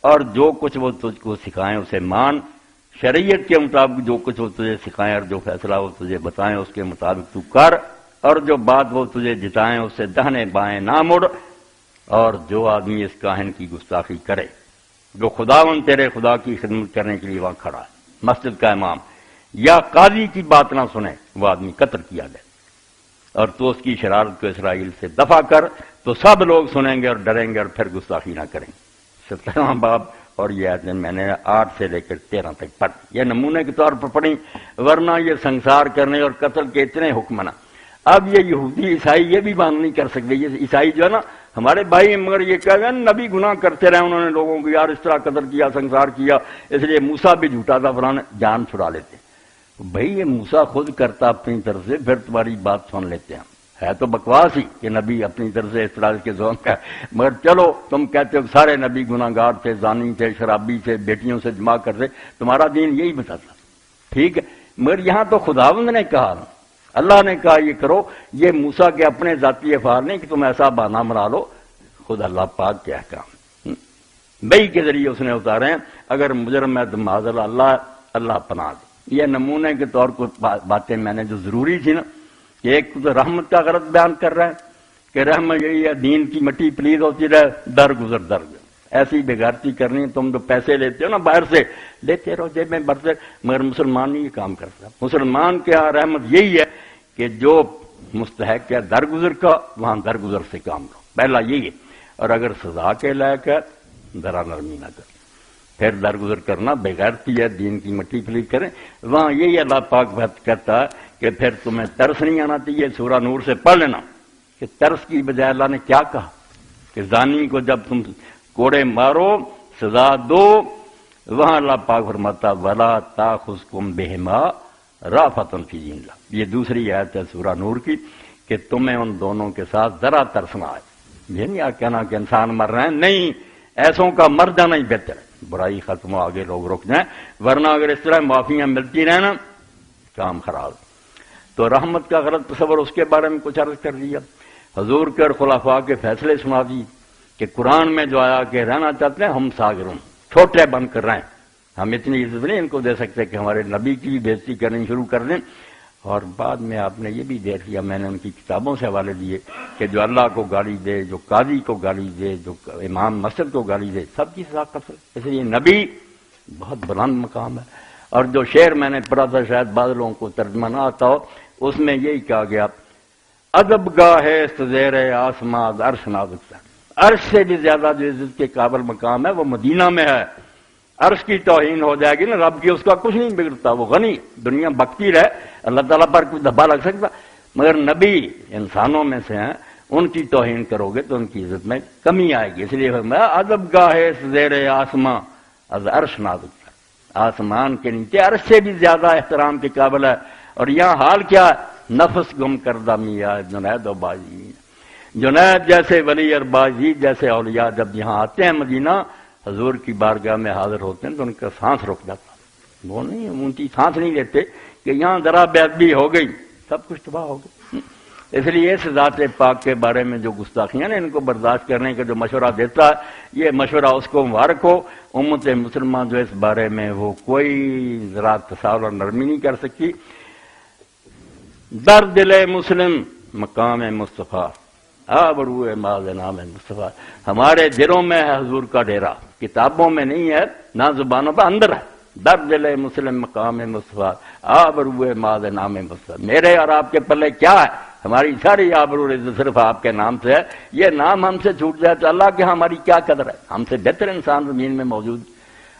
اور جو کچھ وہ تجھ کو سکھائیں اسے مان، شریعت کے مطابق جو کچھ وہ تجھے سکھائیں اور جو فیصلہ وہ تجھے بتائیں اس کے مطابق تو کر، اور جو بات وہ تجھے جتائیں اس سے دہنے بائیں نہ مڑ، اور جو آدمی اس کاہن کی گستاخی کرے جو خداوند تیرے خدا کی خدمت کرنے کے لیے وہاں کھڑا ہے، مسجد کا امام، یا قاضی کی بات نہ سنے، وہ آدمی قتل کیا جائے، اور تو اس کی شرارت کو اسرائیل سے دفع کر، تو سب لوگ سنیں گے اور ڈریں گے اور پھر گستاخی نہ کریں گے۔ 17واں باب، اور یہ آیتیں میں نے 8 سے لے کر 13 تک پڑھ، یہ نمونے کے طور پر پڑھی، ورنہ یہ سنسار کرنے اور قتل کے اتنے حکم نہ۔ اب یہ یہودی عیسائی یہ بھی بات نہیں کر سکتے، یہ عیسائی جو ہے نا ہمارے بھائی، مگر یہ کہہ رہے ہیں نبی گناہ کرتے رہے، انہوں نے لوگوں کو یار اس طرح قتل کیا، سنسار کیا، اس لیے موسیٰ بھی جھوٹا تھا، فلاں جان چھڑا لیتے ہیں۔ بھائی یہ موسیٰ خود کرتا اپنی طرف سے، پھر تمہاری بات سن لیتے ہیں، ہے تو بکواس ہی کہ نبی اپنی طرف سے اس طرح کے زوم کا، مگر چلو تم کہتے ہو سارے نبی گناہ گار تھے، زانی تھے، شرابی تھے، بیٹیوں سے جمع کرتے، تمہارا دین یہی بتاتا، ٹھیک ہے، مگر یہاں تو خداوند نے کہا، اللہ نے کہا یہ کرو، یہ موسیٰ کے اپنے ذاتی افعال نہیں کہ تم ایسا بہانہ بنا لو، خود اللہ پاک کے احکام بئی کے ذریعے اس نے اتارے ہیں، اگر مجرم ہے تو معاذ اللہ پناہ دے۔ یہ نمونے کے طور پر باتیں میں نے جو ضروری تھی نا، کہ ایک تو رحمت کا غرض بیان کر رہے ہیں کہ رحمت یہی ہے دین کی مٹی پلید ہوتی رہے، درگزر ایسی بےغیرتی کرنی، تم جو پیسے لیتے ہو نا باہر سے لیتے رہو جیب میں بھرتے، مگر مسلمان نہیں یہ کام کرتا۔ مسلمان کے یہاں رحمت یہی ہے کہ جو مستحق ہے درگزر کا وہاں درگزر سے کام لو، پہلا یہی ہے، اور اگر سزا کے لائق ہے ذرا نرمی نہ کر، پھر درگزر کرنا بےغیرتی ہے، دین کی مٹی پلید کریں، وہاں یہی اللہ پاک بات کہتا ہے کہ پھر تمہیں ترس نہیں آنا چاہیے۔ سورہ نور سے پڑھ لینا کہ ترس کی بجائے اللہ نے کیا کہا کہ زانی کو جب تم کوڑے مارو سزا دو، وہاں اللہ پاک فرماتا ولا تاخذکم بہما رأفۃ فی دین اللہ۔ یہ دوسری آیت ہے سورہ نور کی کہ تمہیں ان دونوں کے ساتھ ذرا ترسنا ہے، یہ نہیں کہنا کہ انسان مر رہے ہیں، نہیں، ایسوں کا مر جانا ہی بہتر ہے، برائی ختم ہو آگے لوگ رک جائیں، ورنہ اگر اس طرح معافیاں ملتی رہیں نا کام خراب۔ تو رحمت کا غلط تصور اس کے بارے میں کچھ عرض کر دیا، حضور کے اور خلفاء کے فیصلے سنا دی کہ قرآن میں جو آیا کہ رہنا چاہتے ہیں ہم ساگروں چھوٹے بن کر رہیں، ہم اتنی عزت نہیں ان کو دے سکتے کہ ہمارے نبی کی بھی بےزتی کرنی شروع کر دیں۔ اور بعد میں آپ نے یہ بھی دیکھ لیا، میں نے ان کی کتابوں سے حوالے دیے کہ جو اللہ کو گالی دے، جو قاضی کو گالی دے، جو امام مسجد کو گالی دے، سب کی سزا قتل۔ اس لیے نبی بہت بلند مقام ہے۔ اور جو شعر میں نے پڑھا تھا شاید بعض لوگوں کو ترجمہ نہ آتا ہو، اس میں یہی کہا گیا ادب گاہ ہے زیر آسماں عرش نازک سر، عرش سے بھی زیادہ جو عزت کے قابل مقام ہے وہ مدینہ میں ہے۔ عرش کی توہین ہو جائے گی نا رب کی، اس کا کچھ نہیں بگڑتا، وہ غنی، دنیا بکتی رہے، اللہ تعالیٰ پر کوئی دھبا لگ سکتا، مگر نبی انسانوں میں سے ہیں، ان کی توہین کرو گے تو ان کی عزت میں کمی آئے گی۔ اس لیے فرمایا ادب گاہ ہے زیر آسماں از عرش نازک سر، آسمان کے نیچے عرش سے بھی زیادہ احترام کے قابل ہے۔ اور یہاں حال کیا ہے؟ نفس گم کردہ میاں جنید و باجی، جنید جیسے ولی اور باجی جیسے اولیاء جب یہاں آتے ہیں مدینہ، حضور کی بارگاہ میں حاضر ہوتے ہیں تو ان کا سانس رک جاتا، وہ نہیں، ان کی سانس نہیں لیتے کہ یہاں ذرا بے ادبی ہو گئی سب کچھ تباہ ہو گئی۔ اس لیے اس ذات پاک کے بارے میں جو گستاخیاں نے ان کو برداشت کرنے کا جو مشورہ دیتا ہے، یہ مشورہ اس کو مبارک ہو۔ امت مسلمان جو اس بارے میں وہ کوئی ذرا تصاور اور نرمی نہیں کر سکتی۔ در دل مسلم مقام مصطفیٰ آبرو ماز نام مصطفیٰ، ہمارے دلوں میں ہے حضور کا ڈیرا، کتابوں میں نہیں ہے نہ زبانوں پر، اندر ہے۔ در دل مسلم مقام مصطفیٰ آبرو ماز نام مصطفیٰ، میرے اور آپ کے پلے کیا ہے؟ ہماری ساری آبرو عزت صرف آپ کے نام سے ہے۔ یہ نام ہم سے چھوٹ جائے تو اللہ کے ہماری کیا قدر ہے؟ ہم سے بہتر انسان زمین میں موجود،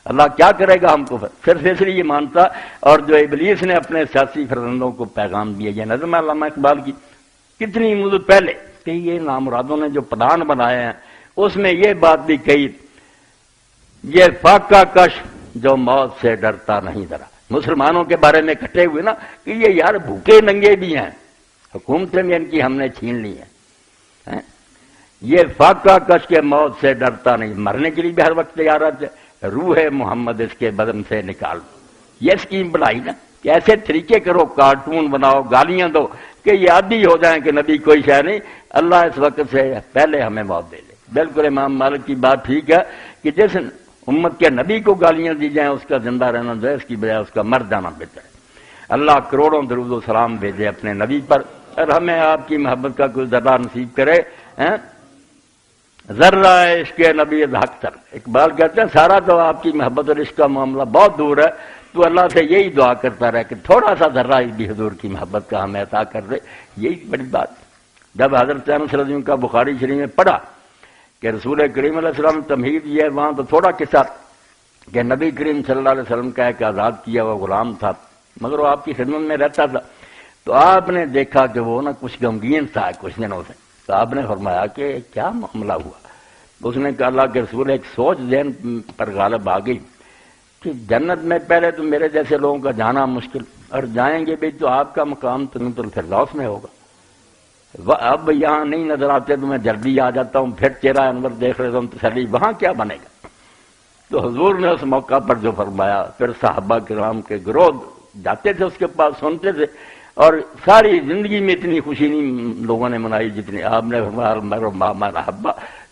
اللہ کیا کرے گا ہم کو؟ صرف اس لیے مانتا۔ اور جو ابلیس نے اپنے سیاسی فرزندوں کو پیغام دیا، یہ نظم علامہ اقبال کی کتنی مدت پہلے کہ یہ نامرادوں نے جو پلان بنائے ہیں اس میں یہ بات بھی کہی، یہ فاقہ کش جو موت سے ڈرتا نہیں ذرا، مسلمانوں کے بارے میں کٹے ہوئے نا کہ یہ یار بھوکے ننگے بھی ہیں، حکومتیں بھی ان کی ہم نے چھین لی ہیں، یہ فاقہ کش کے موت سے ڈرتا نہیں، مرنے کے لیے بھی ہر وقت تیار رہتے، روح محمد اس کے بدن سے نکال دو۔ یہ اسکیم بنائی نا کہ ایسے طریقے کرو، کارٹون بناؤ، گالیاں دو کہ یہ عادی ہو جائیں کہ نبی کوئی شے نہیں، اللہ اس وقت سے پہلے ہمیں موت دے لے۔ بالکل امام مالک کی بات ٹھیک ہے کہ جس امت کے نبی کو گالیاں دی جائیں اس کا زندہ رہنا جو ہے اس کی بجائے اس کا مر جانا بہتر ہے۔ اللہ کروڑوں درود و سلام بھیجے اپنے نبی پر، اور ہمیں آپ کی محبت کا کوئی ذرہ نصیب کرے۔ ذرہ عشق نبی حق تر، اقبال کہتے ہیں سارا تو آپ کی محبت اور عشق کا معاملہ بہت دور ہے، تو اللہ سے یہی دعا کرتا رہے کہ تھوڑا سا ذرہ بھی حضور کی محبت کا ہمیں عطا کر دے، یہی بڑی بات۔ جب حضرت احمد صلی اللہ علیہ وسلم کا بخاری شریف میں پڑھا کہ رسول کریم علیہ السلام تمہید یہ ہے، وہاں تو تھوڑا قصہ کہ نبی کریم صلی اللہ علیہ وسلم کا ایک آزاد کیا ہوا غلام تھا، مگر وہ آپ کی خدمت میں رہتا تھا، تو آپ نے دیکھا کہ وہ نا کچھ غمگین تھا کچھ دنوں سے، تو آپ نے فرمایا کہ کیا معاملہ ہوا؟ اس نے کہا اللہ کے رسول ایک سوچ ذہن پر غالب آ گئی کہ جنت میں پہلے تو میرے جیسے لوگوں کا جانا مشکل، اور جائیں گے بھی تو آپ کا مقام جنت الفردوس میں ہوگا، اب یہاں نہیں نظر آتے تو میں جلدی آ جاتا ہوں، پھر چہرہ انور دیکھ لیتا ہوں تسلی، وہاں کیا بنے گا؟ تو حضور نے اس موقع پر جو فرمایا، پھر صحابہ کرام کے گروہ جاتے تھے اس کے پاس، سنتے تھے، اور ساری زندگی میں اتنی خوشی نہیں لوگوں نے منائی جتنی آپ نے فرمایا المرء مع من احب،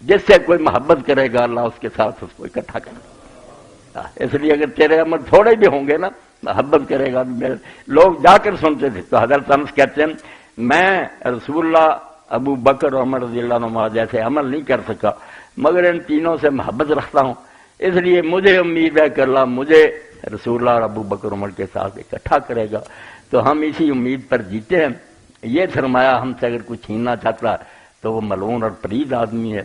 جس سے کوئی محبت کرے گا اللہ اس کے ساتھ اس کو اکٹھا کرے گا۔ اس لیے اگر تیرے عمل تھوڑے بھی ہوں گے نا، محبت کرے گا۔ لوگ جا کر سنتے تھے، تو حضرت انس کہتے ہیں میں رسول اللہ، ابو بکر اور عمر رضی اللہ عنہ جیسے عمل نہیں کر سکا، مگر ان تینوں سے محبت رکھتا ہوں، اس لیے مجھے امید ہے کہ اللہ مجھے رسول اللہ اور ابو بکر عمر کے ساتھ اکٹھا کرے گا۔ تو ہم اسی امید پر جیتے ہیں۔ یہ سرمایہ ہم سے اگر کوئی چھیننا چاہتا ہے تو وہ ملعون اور پلید آدمی ہے،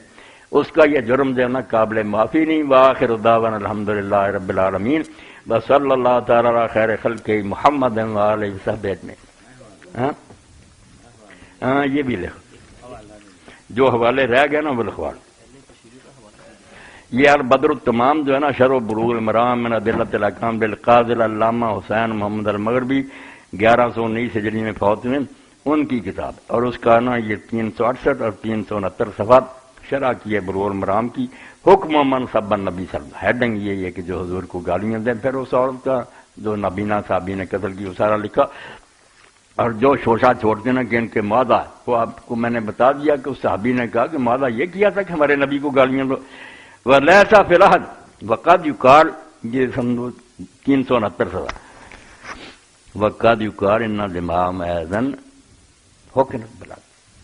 اس کا یہ جرم جو ہے نا قابل معافی نہیں۔ وآخر دعوانا الحمدللہ رب العالمین وصلی اللہ تعالی علی خیر خلقہ محمد وآلہ وصحبہ اجمعین۔ ہاں یہ بھی لکھو، جو حوالے رہ گئے نا وہ لکھوا لو۔ یہ البدر التمام جو ہے نا شرح بلوغ المرام من ادلۃ الاحکام بالقاضی العلامہ حسین محمد المغربی 1119 ہجری میں فوت ہوئے، ان کی کتاب، اور اس کا نا یہ 368 اور 369 صفحات شرح کی ہے بلوغ المرام کی۔ حکم من سب النبی صلی اللہ، ہیڈنگ یہ ہے کہ جو حضور کو گالیاں دیں، پھر اس عورت کا جو نبینا صحابی نے قتل کی وہ سارا لکھا، اور جو شوشہ چھوڑتے نا کہ ان کے مادہ، وہ آپ کو میں نے بتا دیا کہ اس صحابی نے کہا کہ مادہ یہ کیا تھا کہ ہمارے نبی کو گالیاں دو، وَلَيْسَ فِي الْأَحَدِ وَقَدْ يُقَالُ، یہ سمجھو 369 صفحہ، وَقَدْ يُقَالُ إِنَّ الْإِمَامَ أَيْضًا حُكِمَ بِالْعَدْلِ،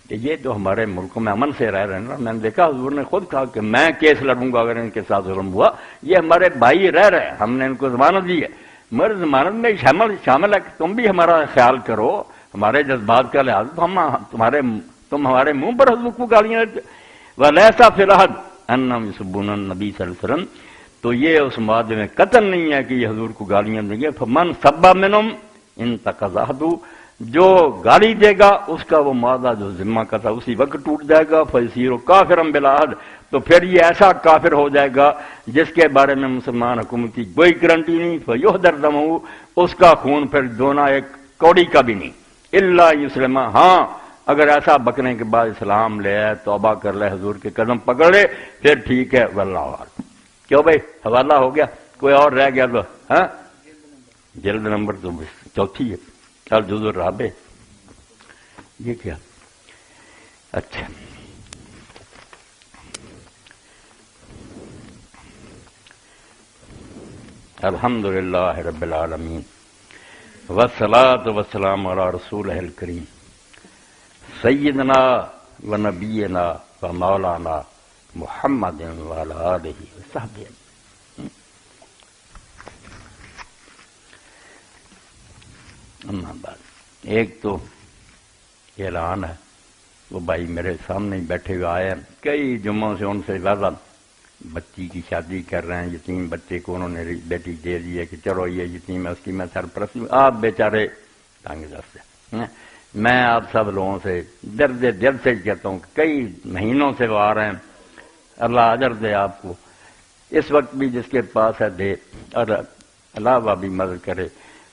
کہ یہ جو ہمارے ملکوں میں امن سے رہ رہے ہیں نا، میں نے دیکھا حضور نے خود کہا کہ میں کیس لڑوں گا اگر ان کے ساتھ ظلم ہوا، یہ ہمارے بھائی رہ رہے ہیں، ہم نے ان کو ضمانت دی ہے، مگر ضمانت میں شامل ہے کہ تم بھی ہمارا خیال کرو، ہمارے جذبات کا لحاظ، تو تم ہمارے منہ پر حضور کو گالیاں دیتے۔ وَلَيْسَ فِي الْأَحَدِ أَنَّهُمْ يَسُبُّونَ النَّبِيَّ صلی اللہ علیہ وسلم، تو یہ اس معاہدے میں قطعاً نہیں ہے کہ یہ حضور کو گالیاں دیں گے۔ فَمَنْ سَبَّ مِنْهُمْ انتقض عہدہ، جو گالی دے گا اس کا وہ معاہدہ جو ذمہ کا تھا اسی وقت ٹوٹ جائے گا۔ فَيَصِيرُ كَافِرًا بِلَا عَهْدٍ، تو پھر یہ ایسا کافر ہو جائے گا جس کے بارے میں مسلمان حکومت کی کوئی گارنٹی نہیں۔ فَيُحْضَرُ دَمُهُ، اس کا خون پھر دونا ایک کوڑی کا بھی نہیں۔ إِلَّا يُسْلِمَ، ہاں اگر ایسا بکنے کے بعد اسلام لے آئے، توبہ کر لے، حضور کے قدم پکڑ لے، پھر ٹھیک ہے۔ واللہ اعلم۔ کیوں بھائی حوالہ ہو گیا، کوئی اور رہ گیا تو ہاں، جلد نمبر تو 4 ہے، الجزء الرابع، یہ کیا؟ اچھا، الحمدللہ رب العالمین والصلاة والسلام علی رسولہ الکریم سیدنا و نبینا و مولانا محمد وعلی آلہ وصحبہ۔ اما بعد، ایک تو اعلان ہے، وہ بھائی میرے سامنے ہی بیٹھے ہوئے آئے ہیں، کئی جمعوں سے ان سے زیادہ بچی کی شادی کر رہے ہیں، یتیم بچے کو انہوں نے بیٹی دے دی ہے کہ چلو یہ یتیم ہے اس کی میں سرپرستی، آپ بیچارے تنگ دست ہیں۔ میں آپ سب لوگوں سے درد دل سے کہتا ہوں کہ کئی مہینوں سے وہ آ رہے ہیں، اللہ اجر دے آپ کو، اس وقت بھی جس کے پاس ہے دے، اور علاوہ بھی مدد کرے،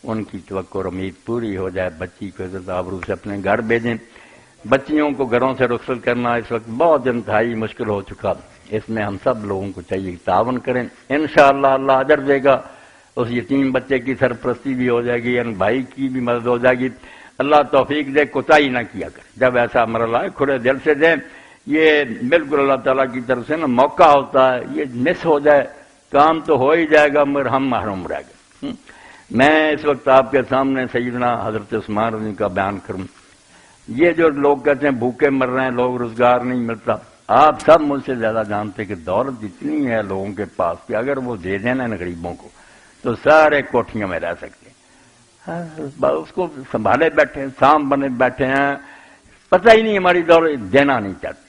ان کی توقع اور امید پوری ہو جائے، بچی کو عزت آبرو سے اپنے گھر بھیجیں۔ بچیوں کو گھروں سے رخصت کرنا اس وقت بہت انتہائی مشکل ہو چکا، اس میں ہم سب لوگوں کو چاہیے کہ تعاون کریں، انشاءاللہ اللہ اجر دے گا، اس یتیم بچے کی سرپرستی بھی ہو جائے گی، ان بھائی کی بھی مدد ہو جائے گی، اللہ توفیق دے، کوتاہی نہ کیا کرے، جب ایسا مرحلہ ہے کھلے دل سے دیں، یہ بالکل اللہ تعالیٰ کی طرف سے نا موقع ہوتا ہے، یہ مس ہو جائے کام تو ہو ہی جائے گا مگر ہم محروم رہ گئے۔ میں اس وقت آپ کے سامنے سیدنا حضرت عثمان رضی کا بیان کروں، یہ جو لوگ کہتے ہیں بھوکے مر رہے ہیں لوگ، روزگار نہیں ملتا، آپ سب مجھ سے زیادہ جانتے کہ دولت اتنی ہے لوگوں کے پاس کہ اگر وہ دے دیں نا ان غریبوں کو تو سارے کوٹھیوں میں رہ سکتے ہیں، اس کو سنبھالے بیٹھے ہیں، سام بنے بیٹھے ہیں، پتہ ہی نہیں ہماری دولت دینا نہیں چاہتے،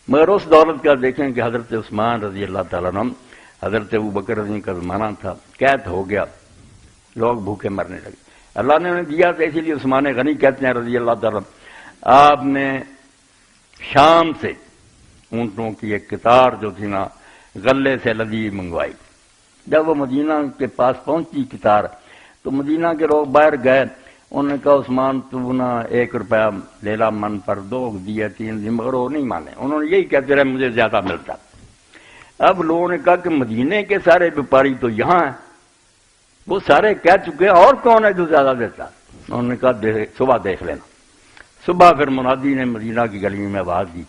مگر اس دولت کا دیکھیں کہ حضرت عثمان رضی اللہ تعالیٰ عنہ، حضرت ابوبکر رضی کا زمانہ تھا، قید ہو گیا، لوگ بھوکے مرنے لگے، اللہ نے انہیں دیا تھا، اسی لیے عثمان غنی کہتے ہیں رضی اللہ تعالیٰ، آپ نے شام سے اونٹوں کی ایک قطار جو تھی نا غلے سے لدی منگوائی، جب وہ مدینہ کے پاس پہنچی قطار تو مدینہ کے لوگ باہر گئے، انہوں نے کہا عثمان تو نہ 1 روپیہ لے لا من پر 2 دیا 3 دن، مگر وہ نہیں مانے، انہوں نے یہی کہتے رہے مجھے زیادہ ملتا۔ اب لوگوں نے کہا کہ مدینے کے سارے بیپاری تو یہاں ہیں، وہ سارے کہہ چکے ہیں، اور کون ہے جو زیادہ دیتا؟ انہوں نے کہا صبح دیکھ لینا۔ صبح پھر منادی نے مدینہ کی گلی میں آواز دی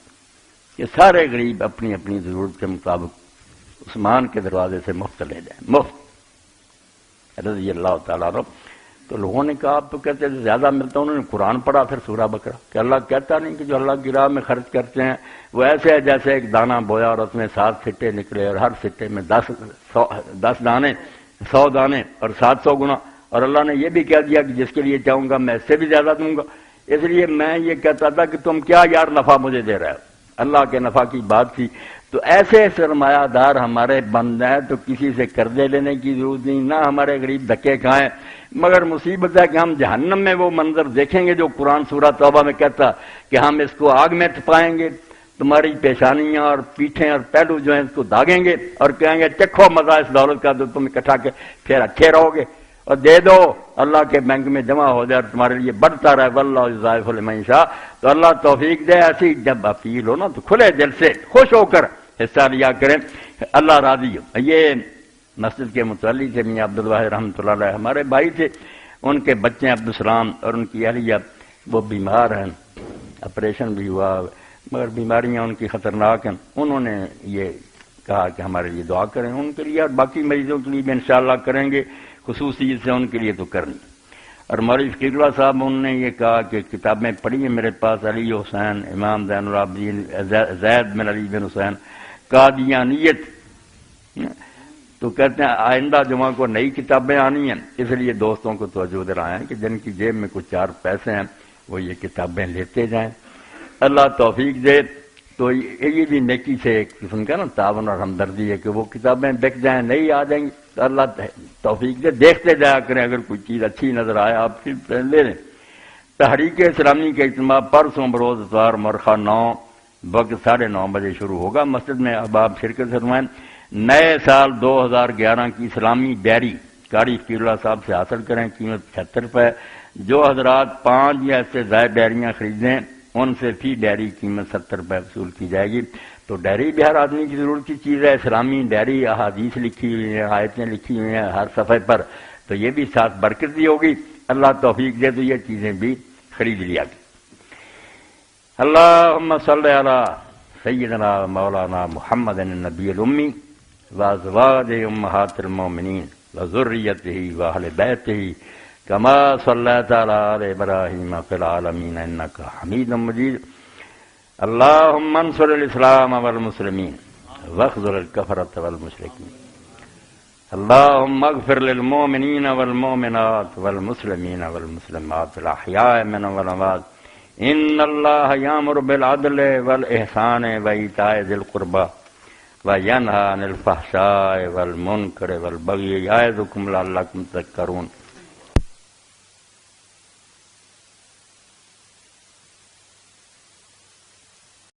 کہ سارے غریب اپنی اپنی ضرورت کے مطابق عثمان کے دروازے سے مفت لے جائیں، مفت رضی اللہ تعالیٰ عنہ۔ تو لوگوں نے کہا آپ تو کہتے ہیں زیادہ ملتا، انہوں نے قرآن پڑھا پھر سورہ بقرہ کہ اللہ کہتا نہیں کہ جو اللہ کی راہ میں خرچ کرتے ہیں وہ ایسے ہے جیسے ایک دانہ بویا اور اس میں 7 سٹے نکلے اور ہر سٹے میں 10 دانے 100 دانے اور 700 گنا، اور اللہ نے یہ بھی کہہ دیا کہ جس کے لیے چاہوں گا میں اس سے بھی زیادہ دوں گا۔ اس لیے میں یہ کہتا تھا کہ تم کیا یار نفع مجھے دے رہے ہو، اللہ کے نفع کی بات تھی۔ تو ایسے سرمایہ دار ہمارے بند ہیں تو کسی سے قرضے لینے کی ضرورت نہیں، نہ ہمارے غریب دھکے کھائیں، مگر مصیبت ہے کہ ہم جہنم میں وہ منظر دیکھیں گے جو قرآن سورہ توبہ میں کہتا کہ ہم اس کو آگ میں تپائیں گے، تمہاری پیشانیاں اور پیٹھیں اور پہلو جو ہیں اس کو داغیں گے اور کہیں گے چکھو مزہ اس دولت کا تو تم اکٹھا کے پھر اچھے رہو گے، اور دے دو اللہ کے بینک میں جمع ہو جائے اور تمہارے لیے بڑھتا رہے، واللہ یضاعف لمن یشاء۔ تو اللہ توفیق دے، ایسی جب اپیل ہو نا تو کھلے دل سے خوش ہو کر حصہ لیا کریں، اللہ راضی ہو۔ یہ مسجد کے متولی تھے میاں عبدالواحد رحمۃ اللہ علیہ، ہمارے بھائی تھے، ان کے بچے عبدالسلام اور ان کی اہلیہ وہ بیمار ہیں، آپریشن بھی ہوا مگر بیماریاں ان کی خطرناک ہیں۔ انہوں نے یہ کہا کہ ہمارے لیے دعا کریں، ان کے لیے اور باقی مریضوں کے لیے بھی انشاءاللہ کریں گے، خصوصی سے ان کے لیے تو کرنی۔ اور مولوی فقیر اللہ صاحب انہوں نے یہ کہا کہ کتابیں پڑھی ہیں میرے پاس، علی حسین، امام زین العابدین، زید بن علی بن حسین، قادیانیت، تو کہتے ہیں آئندہ جمعہ کو نئی کتابیں آنی ہیں، اس لیے دوستوں کو توجہ دلائیں کہ جن کی جیب میں کچھ 4 پیسے ہیں وہ یہ کتابیں لیتے جائیں، اللہ توفیق دے۔ تو یہ بھی نیکی سے ایک قسم کا نا تعاون اور ہمدردی ہے کہ وہ کتابیں بک جائیں، نئی آ جائیں گی تو اللہ توفیق دے، دیکھتے جایا کریں، اگر کوئی چیز اچھی نظر آئے آپ پھر لے لیں۔ تحریک اسلامی کا اجتماع پرسوں بروز اتوار مرخہ 9 وقت 9:30 بجے شروع ہوگا، مسجد میں اب آپ شرکت فرمائیں۔ نئے سال 2011 کی اسلامی ڈائری قاری فقیر اللہ صاحب سے حاصل کریں، قیمت 76 روپے۔ جو حضرات 5 یا اس سے زائد ڈائریاں خریدیں ان سے فی ڈائری قیمت 70 روپے وصول کی جائے گی۔ تو ڈائری بھی ہر آدمی کی ضرورت کی چیز ہے، اسلامی ڈائری، احادیث لکھی ہوئی ہیں، آیتیں لکھی ہوئی ہیں ہر صفحے پر، تو یہ بھی ساتھ برکت بھی ہوگی، اللہ توفیق دے تو یہ چیزیں بھی خرید لیا گی۔ اللہم صلی علی سیدنا مولانا محمد النبی الامی وازواج امہات المومنین وذریتہ واہل بیتہ کما صلیت علی آل ابراہیم فی العالمین انک حمید مجید۔ اللہم انصر الاسلام والمسلمین واخذل الکفرۃ والمشرکین۔ اللہم اغفر للمؤمنین والمؤمنات والمسلمین والمسلمات الاحیاء منهم والاموات۔ ان اللہ یامر بالعدل والاحسان وایتاء ذی القربى وینہی عن الفحشاء والمنکر والبغی یعظکم لعلکم تذکرون۔